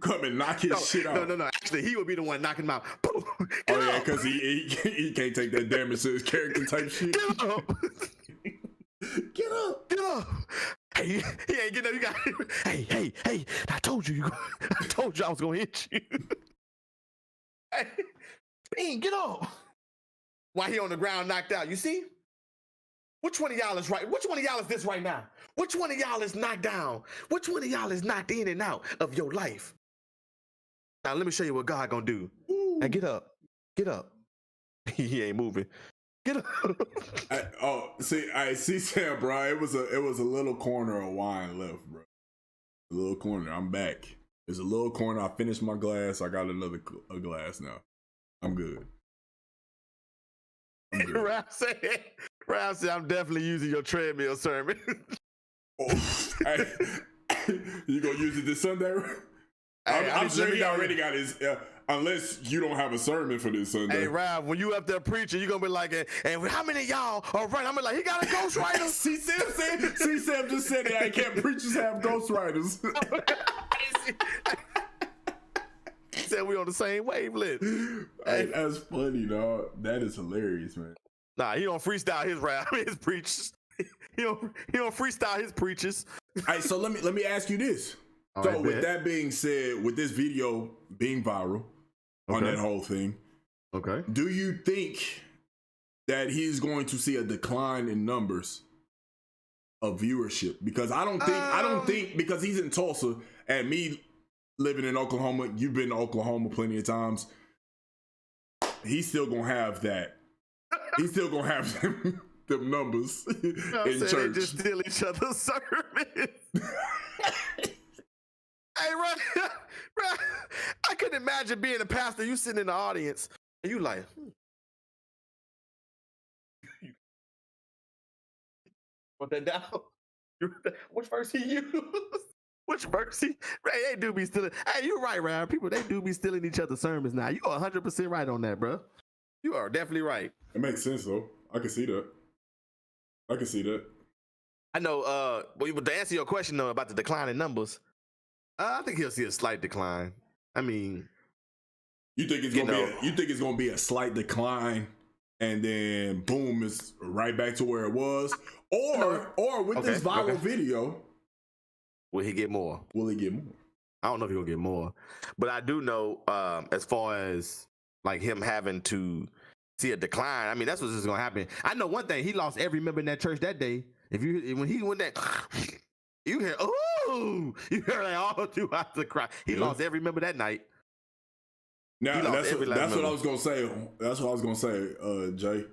Come and knock his shit out. No. Actually, he would be the one knocking him out. Boom. Oh yeah, because he can't take that damage to his character type shit. Get up. Get up. Get up. Hey, he ain't getting up. You got. Hey. I told you. I told you I was gonna hit you. Hey, Bean, get up. Why he on the ground knocked out? You see? Which one of y'all is right? Which one of y'all is this right now? Which one of y'all is knocked down? Which one of y'all is knocked in and out of your life? Now let me show you what God gonna do. Hey, get up. Get up. He ain't moving. Get up. See, Sam, bro. It was a little corner of wine left, bro. A little corner. I'm back. There's a little corner. I finished my glass. I got another glass now. I'm good. Ralph said, I'm definitely using your treadmill sermon. Hey, you gonna use it this Sunday? I'm sure he already got his. Unless you don't have a sermon for this Sunday. Hey, Ralph, when you up there preaching, you gonna be like, and how many of y'all are right? I'm like, he got a ghostwriter. See, Sam just said that I can't preachers have ghostwriters. He said we on the same wavelength. Hey, that's funny, dog. That is hilarious, man. Nah, he don't freestyle his preachers. He don't freestyle his preachers. All right, so let me ask you this. All so right, with that being said, with this video being viral on that whole thing, okay, do you think that he's going to see a decline in numbers of viewership? Because I don't think because he's in Tulsa and me living in Oklahoma, you've been to Oklahoma plenty of times. He's still gonna have that. He's still gonna have them numbers in church. They just steal each other's sermons. Hey, Run, I couldn't imagine being a pastor. You sitting in the audience and you like, put that down. Which verse he used? Which verse he? They do be stealing. Hey, you're right, Ryan. People, they do be stealing each other's sermons now. You are 100% right on that, bro. You are definitely right. It makes sense though. I can see that. I know. But to answer your question though about the decline in numbers, I think he'll see a slight decline. I mean, you think it's gonna be a slight decline, and then boom, it's right back to where it was, or with this viral video, will he get more? I don't know if he'll get more, but I do know as far as like him having to see a decline. I mean, that's what's just gonna happen. I know one thing: he lost every member in that church that day. When he went that. You hear, oh, you hear that all throughout the crowd. He lost every member that night. Now that's what I was gonna say. That's what I was gonna say, Jay.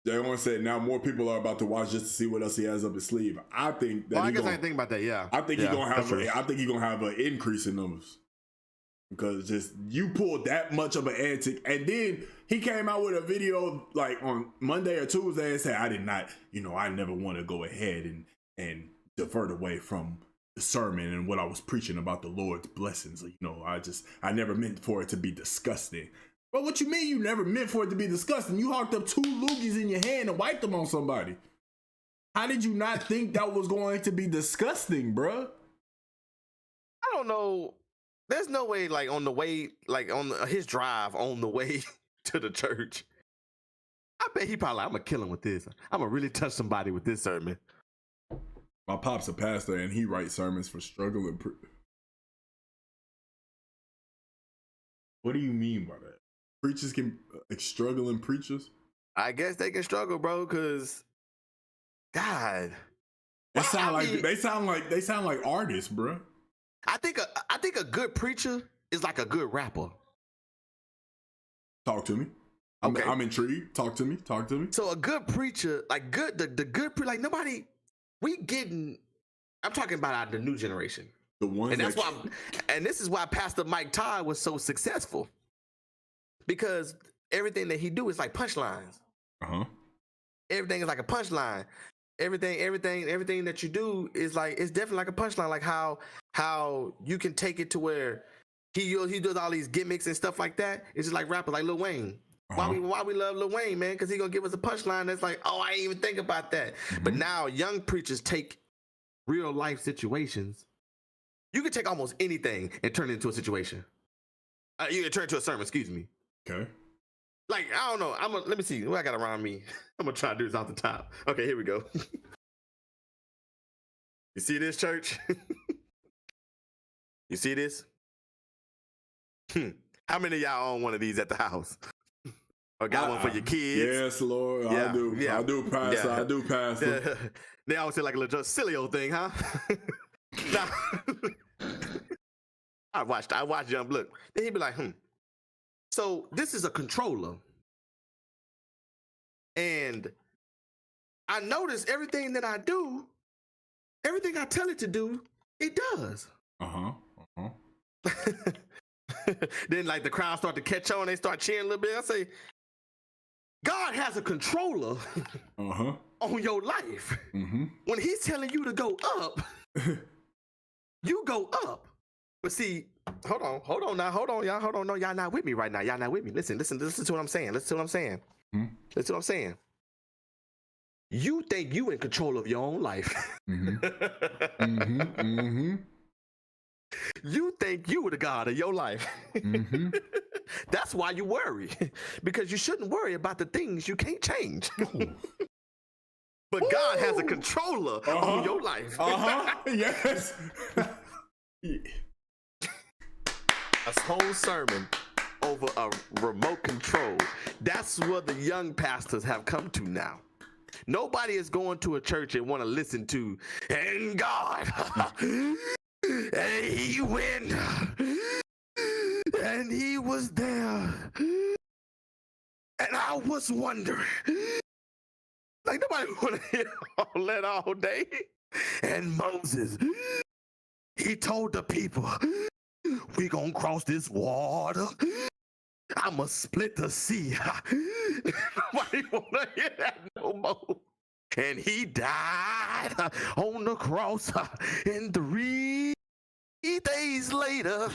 Jay Owen said now more people are about to watch just to see what else he has up his sleeve. I think that I didn't think about that. Yeah, I think he's gonna have an increase in numbers because just you pulled that much of an antic, and then he came out with a video like on Monday or Tuesday and said, "I did not, I never want to go ahead and divert away from the sermon and what I was preaching about the Lord's blessings. I never meant for it to be disgusting." But what you mean you never meant for it to be disgusting? You hawked up 2 loogies in your hand and wiped them on somebody. How did you not think that was going to be disgusting, bruh? I don't know. There's no way, like on the way, like on his drive on the way to the church. I bet he probably, I'm gonna kill him with this. I'm gonna really touch somebody with this sermon. My pop's a pastor and he writes sermons for struggling. What do you mean by that? Preachers can struggling preachers? I guess they can struggle, bro, because God. They sound like artists, bro. I think a good preacher is like a good rapper. Talk to me. Okay. I'm intrigued. Talk to me. So a good preacher, like the good like nobody. I'm talking about the new generation. The ones and that's why, and this is why Pastor Mike Todd was so successful. Because everything that he do is like punchlines. Everything is like a punchline. Everything that you do is like, it's definitely like a punchline. Like how you can take it to where he does all these gimmicks and stuff like that. It's just like rappers like Lil Wayne. Why we love Lil Wayne, man? Because he gonna give us a punchline that's like, oh, I didn't even think about that. But now young preachers take real life situations You can take almost anything and turn it into a situation. You can turn it into a sermon, excuse me. Okay. Like, I don't know. Let me see what I got around me. I'm gonna try to do this off the top. Okay, here we go. You see this, church? You see this? How many of y'all own one of these at the house? Or got one for your kids? Yes, Lord. Yeah, I do. yeah. I do, Pastor. Yeah. I do, Pastor. They always say like a little silly old thing, huh? Now, I watched Young Look. Then he'd be like, so this is a controller. And I notice everything that I do, everything I tell it to do, it does. Then like the crowd start to catch on, they start cheering a little bit. I say, God has a controller on your life. When he's telling you to go up, you go up. But see, hold on now, y'all. No, y'all not with me right now. Y'all not with me. Listen to what I'm saying. Listen to what I'm saying. Listen to what I'm saying. You think you in control of your own life. You think you the God of your life. That's why you worry. Because you shouldn't worry about the things you can't change. But God has a controller on your life. Yes. A whole sermon over a remote control. That's what the young pastors have come to now. Nobody is going to a church and want to listen to, and God, and he went, and he was there, and I was wondering. Like, nobody want to hear all that all day. And Moses, he told the people, we gonna cross this water. I'ma split the sea. Nobody wanna hear that no more. And he died on the cross, and 3 days later,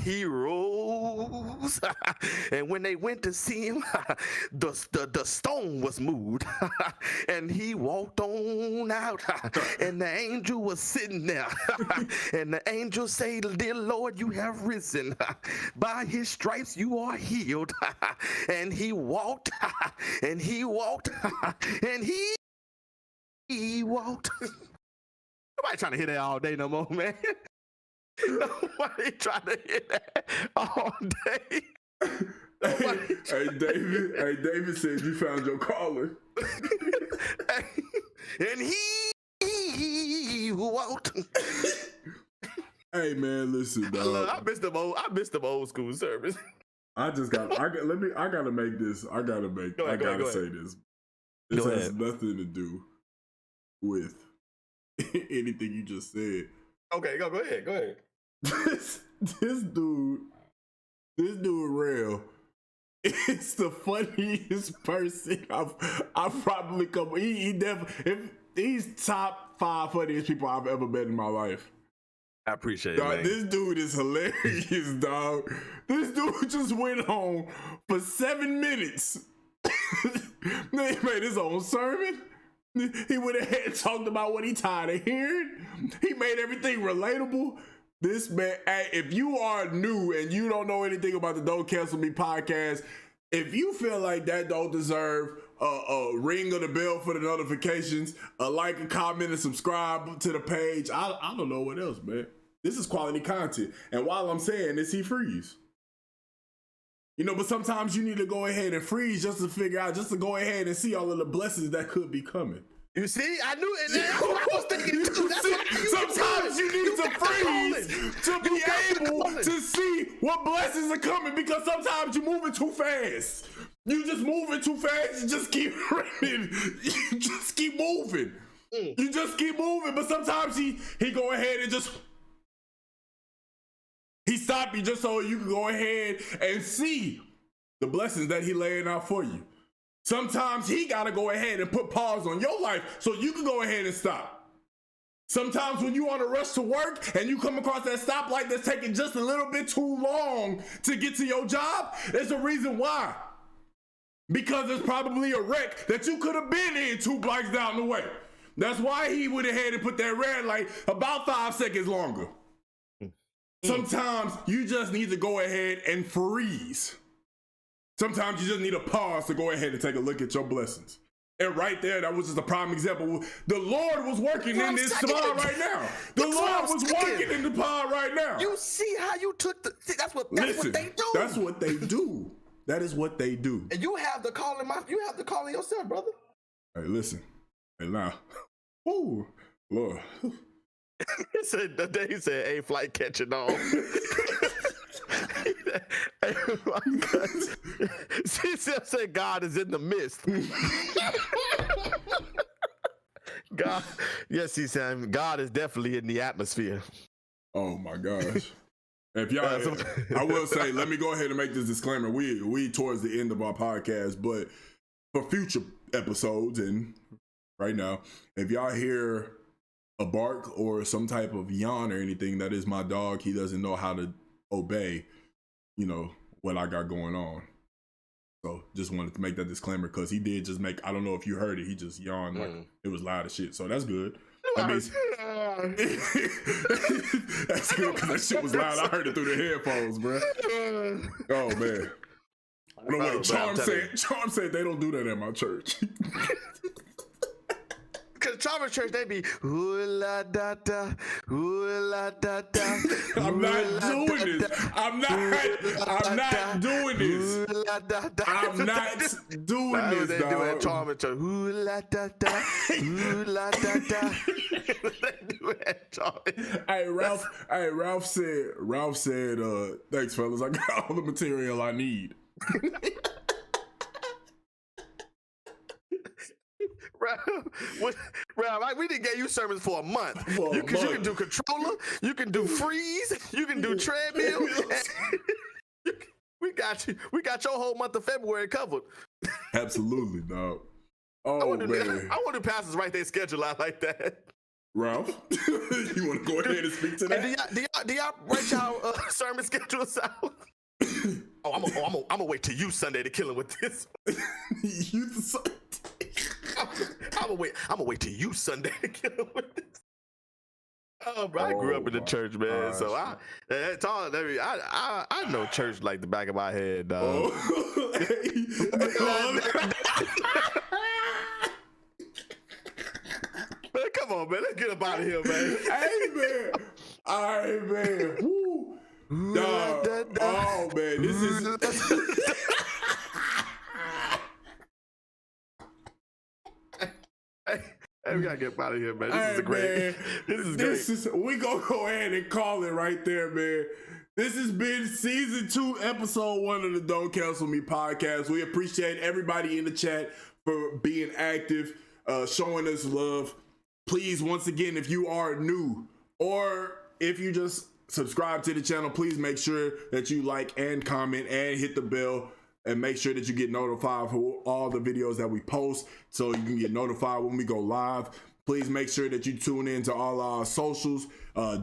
he rose. And when they went to see him, the stone was moved. And he walked on out. And the angel was sitting there. And the angel said, dear Lord, you have risen. By his stripes you are healed. And he walked. And he walked. And he walked. Nobody trying to hear that all day no more, man. Nobody trying to hear that all day. Hey, David said you found your calling. And he walked. Hey man, listen, dog. I missed them old school service. I gotta make this. I gotta say this. This has nothing to do with anything you just said. Okay, go ahead. This dude Relle is the funniest person I've probably come. He's top 5 funniest people I've ever met in my life. I appreciate dog, it, man. This dude is hilarious, dog. This dude just went home for 7 minutes. He made his own sermon. He went ahead and talked about what he tired of hearing. He made everything relatable. This man, hey, if you are new and you don't know anything about the Don't Cancel Me podcast, if you feel like that don't deserve a ring of the bell for the notifications, a like, a comment, and subscribe to the page, I don't know what else, man. This is quality content. And while I'm saying this, he freeze. You know, but sometimes you need to go ahead and freeze just to go ahead and see all of the blessings that could be coming. You see, I knew it. That's what I was thinking too. Sometimes you need to freeze to be able to see what blessings are coming, because sometimes you're moving too fast. You just moving too fast. You just keep running. You just keep moving. You just keep moving. But sometimes he go ahead and just he stop you just so you can go ahead and see the blessings that he laying out for you. Sometimes he got to go ahead and put pause on your life so you can go ahead and stop. Sometimes when you on a rush to work and you come across that stoplight that's taking just a little bit too long to get to your job, there's a reason why. Because there's probably a wreck that you could have been in 2 blocks down the way. That's why he went ahead and put that red light about 5 seconds longer. Sometimes you just need to go ahead and freeze. Sometimes you just need a pause to go ahead and take a look at your blessings. And right there, that was just a prime example. The Lord was working in this pod right now. The Lord was working in the pod right now. You see how you took the... That's what they do. That's what they do. That is what they do. And you have the call in yourself, brother. Hey, listen. Hey, now. Ooh, Lord. He said, the day he said, "A flight catching on." Hey, my God. She said, "God is in the midst." God, yes, he said, "God is definitely in the atmosphere." Oh my gosh. If y'all, I will say, let me go ahead and make this disclaimer. We towards the end of our podcast, but for future episodes and right now, if y'all hear a bark or some type of yawn or anything, that is my dog. He doesn't know how to obey, what I got going on. So just wanted to make that disclaimer because he did just make, I don't know if you heard it, he just yawned like it was loud as shit. So that's good. That means that's good because that shit was loud. I heard it through the headphones, bro. Oh man. No wait, Charm said they don't do that at my church. Cause Charming Church, they be ooh la da da, ooh la da da. I'm not doing this. I'm not doing this. I'm not doing this, they do at Charming Church. Ooh la da da, ooh la da da. They do at Charming. Hey, Ralph said, thanks fellas, I got all the material I need. Ralph, we didn't get you sermons for a month. You can do controller, you can do freeze, you can do treadmill. We got you. We got your whole month of February covered. Absolutely, dog. Oh man, I want to pastors write their schedule out like that. Ralph, you want to go ahead and speak to that? Do y'all write y'all sermon schedules out? I'm gonna wait till you Sunday to kill him with this. I'm gonna wait till you Sunday to kill him with this. Oh, bro, I grew up in the church, man. So I know church like the back of my head, dog. Man, come on, man. Let's get up out of here, man. Hey, man. All right, man. Woo. Dog. Oh, man. This is... Hey, we gotta get out of here, man. This is great. We gonna go ahead and call it right there, man. This has been season 2, episode 1 of the Don't Cancel Me podcast. We appreciate everybody in the chat for being active, showing us love. Please, once again, if you are new or if you just subscribe to the channel, please make sure that you like and comment and hit the bell. And make sure that you get notified for all the videos that we post so you can get notified when we go live. Please make sure that you tune in to all our socials.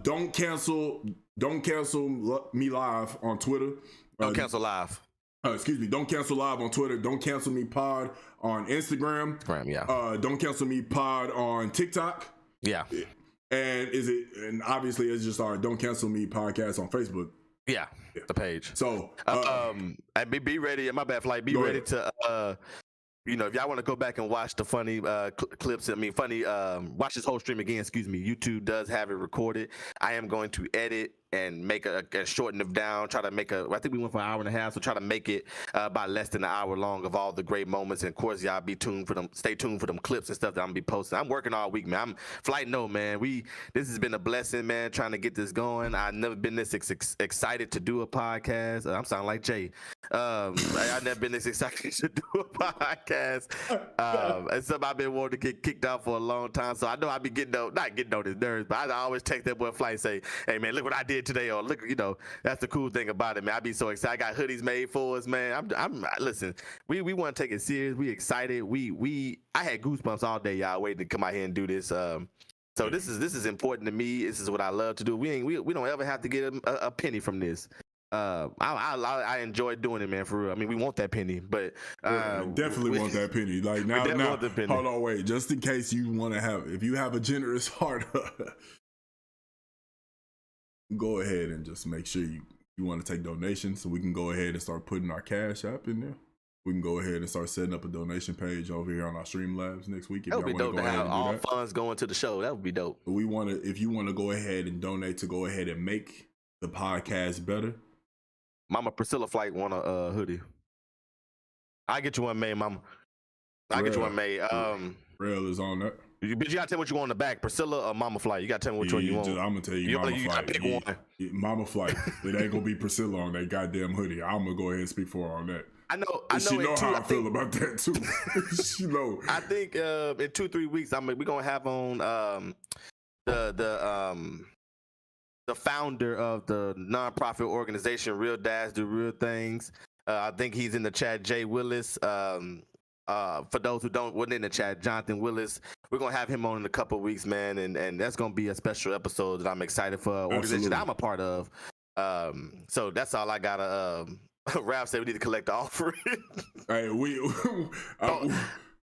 Don't cancel me live on Twitter. Don't cancel live. Excuse me. Don't cancel live on Twitter. Don't cancel me pod on Instagram. Yeah. Don't cancel me pod on TikTok. Yeah. And obviously it's just our Don't Cancel Me podcast on Facebook. Yeah, the page. So, be ready. My bad, Flight. Be ready to, if y'all want to go back and watch the funny clips. Watch this whole stream again. Excuse me. YouTube does have it recorded. I am going to edit and make a shorten it down. Try to make I think we went for an hour and a half, so try to make it by less than an hour long of all the great moments. And of course, y'all stay tuned for them clips and stuff that I'm gonna be posting. I'm working all week, man. Man. This has been a blessing, man. Trying to get this going. I've never been this excited to do a podcast. I'm sounding like Jay. I've never been this excited to do a podcast. It's something I've been wanting to get kicked out for a long time. So I know I be not getting on his nerves, but I always text that boy Flight and say, "Hey man, look what I did today," or look, that's the cool thing about it, man. I be so excited. I got hoodies made for us, man. Listen, we want to take it serious. We excited. I had goosebumps all day, y'all, waiting to come out here and do this. So this is important to me. This is what I love to do. We don't ever have to get a penny from this. I enjoy doing it, man, for real. I mean, we want that penny, but definitely want that penny. Like now, penny. Hold on, wait. Just in case you want to if you have a generous heart, go ahead and just make sure you want to take donations, so we can go ahead and start putting our Cash App in there. We can go ahead and start setting up a donation page over here on our Streamlabs next week. If that would be y'all dope want to go to ahead have and do all that. funds going to the show. That would be dope. If you want to go ahead and donate to go ahead and make the podcast better. Mama Priscilla Flight want a hoodie. I get you one made, Mama. I get you one made. Relle is on that. But you gotta tell me what you want on the back, Priscilla or Mama Flight. You gotta tell me which one you want. I'm gonna tell you, Mama you Flight. gotta pick one. Mama Flight. It ain't gonna be Priscilla on that goddamn hoodie. I'm gonna go ahead and speak for her on that. I know. She know how I feel about that too. She know. I think in 2-3 weeks, we're gonna have on the founder of the nonprofit organization Real Dads Do Real Things. I think he's in the chat, Jay Willis. For those who wasn't in the chat, Jonathan Willis. We're gonna have him on in a couple of weeks, man, and that's gonna be a special episode that I'm excited for. An organization that I'm a part of. So that's all I gotta. Ralph said we need to collect the offering. Hey,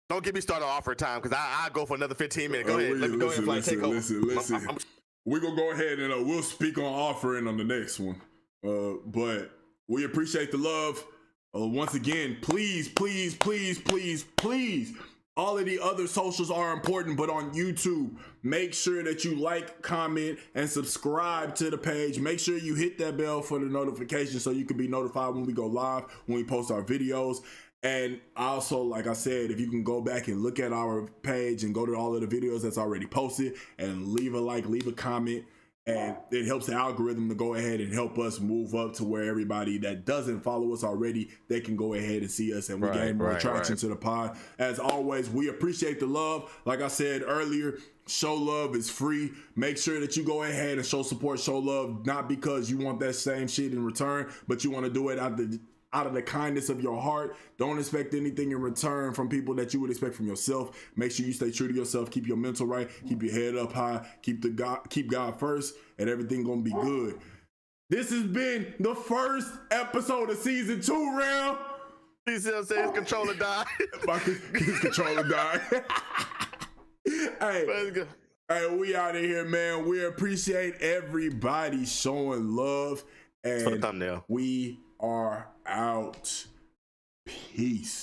don't get me started on offering time, because I'll go for another 15 minutes. Go ahead. Let me go ahead and take over. Listen. We're gonna go ahead and we'll speak on offering on the next one. But we appreciate the love. Once again, please, all of the other socials are important, but on YouTube, make sure that you like, comment, and subscribe to the page. Make sure you hit that bell for the notification so you can be notified when we go live, when we post our videos. And also, like I said, if you can go back and look at our page and go to all of the videos that's already posted and leave a like, leave a comment, and it helps the algorithm to go ahead and help us move up to where everybody that doesn't follow us already, they can go ahead and see us, and we gain more traction to the pod. As always, we appreciate the love. Like I said earlier, show love is free. Make sure that you go ahead and show support, show love, not because you want that same shit in return, but you want to do it out of the kindness of your heart. Don't expect anything in return from people that you would expect from yourself. Make sure you stay true to yourself. Keep your mental right. Keep your head up high. Keep God first, and everything gonna be good. This has been the first episode of season 2, Relle. He said his controller died. His controller died. Hey, we out of here, man. We appreciate everybody showing love, and for the thumbnail. We are out. Peace.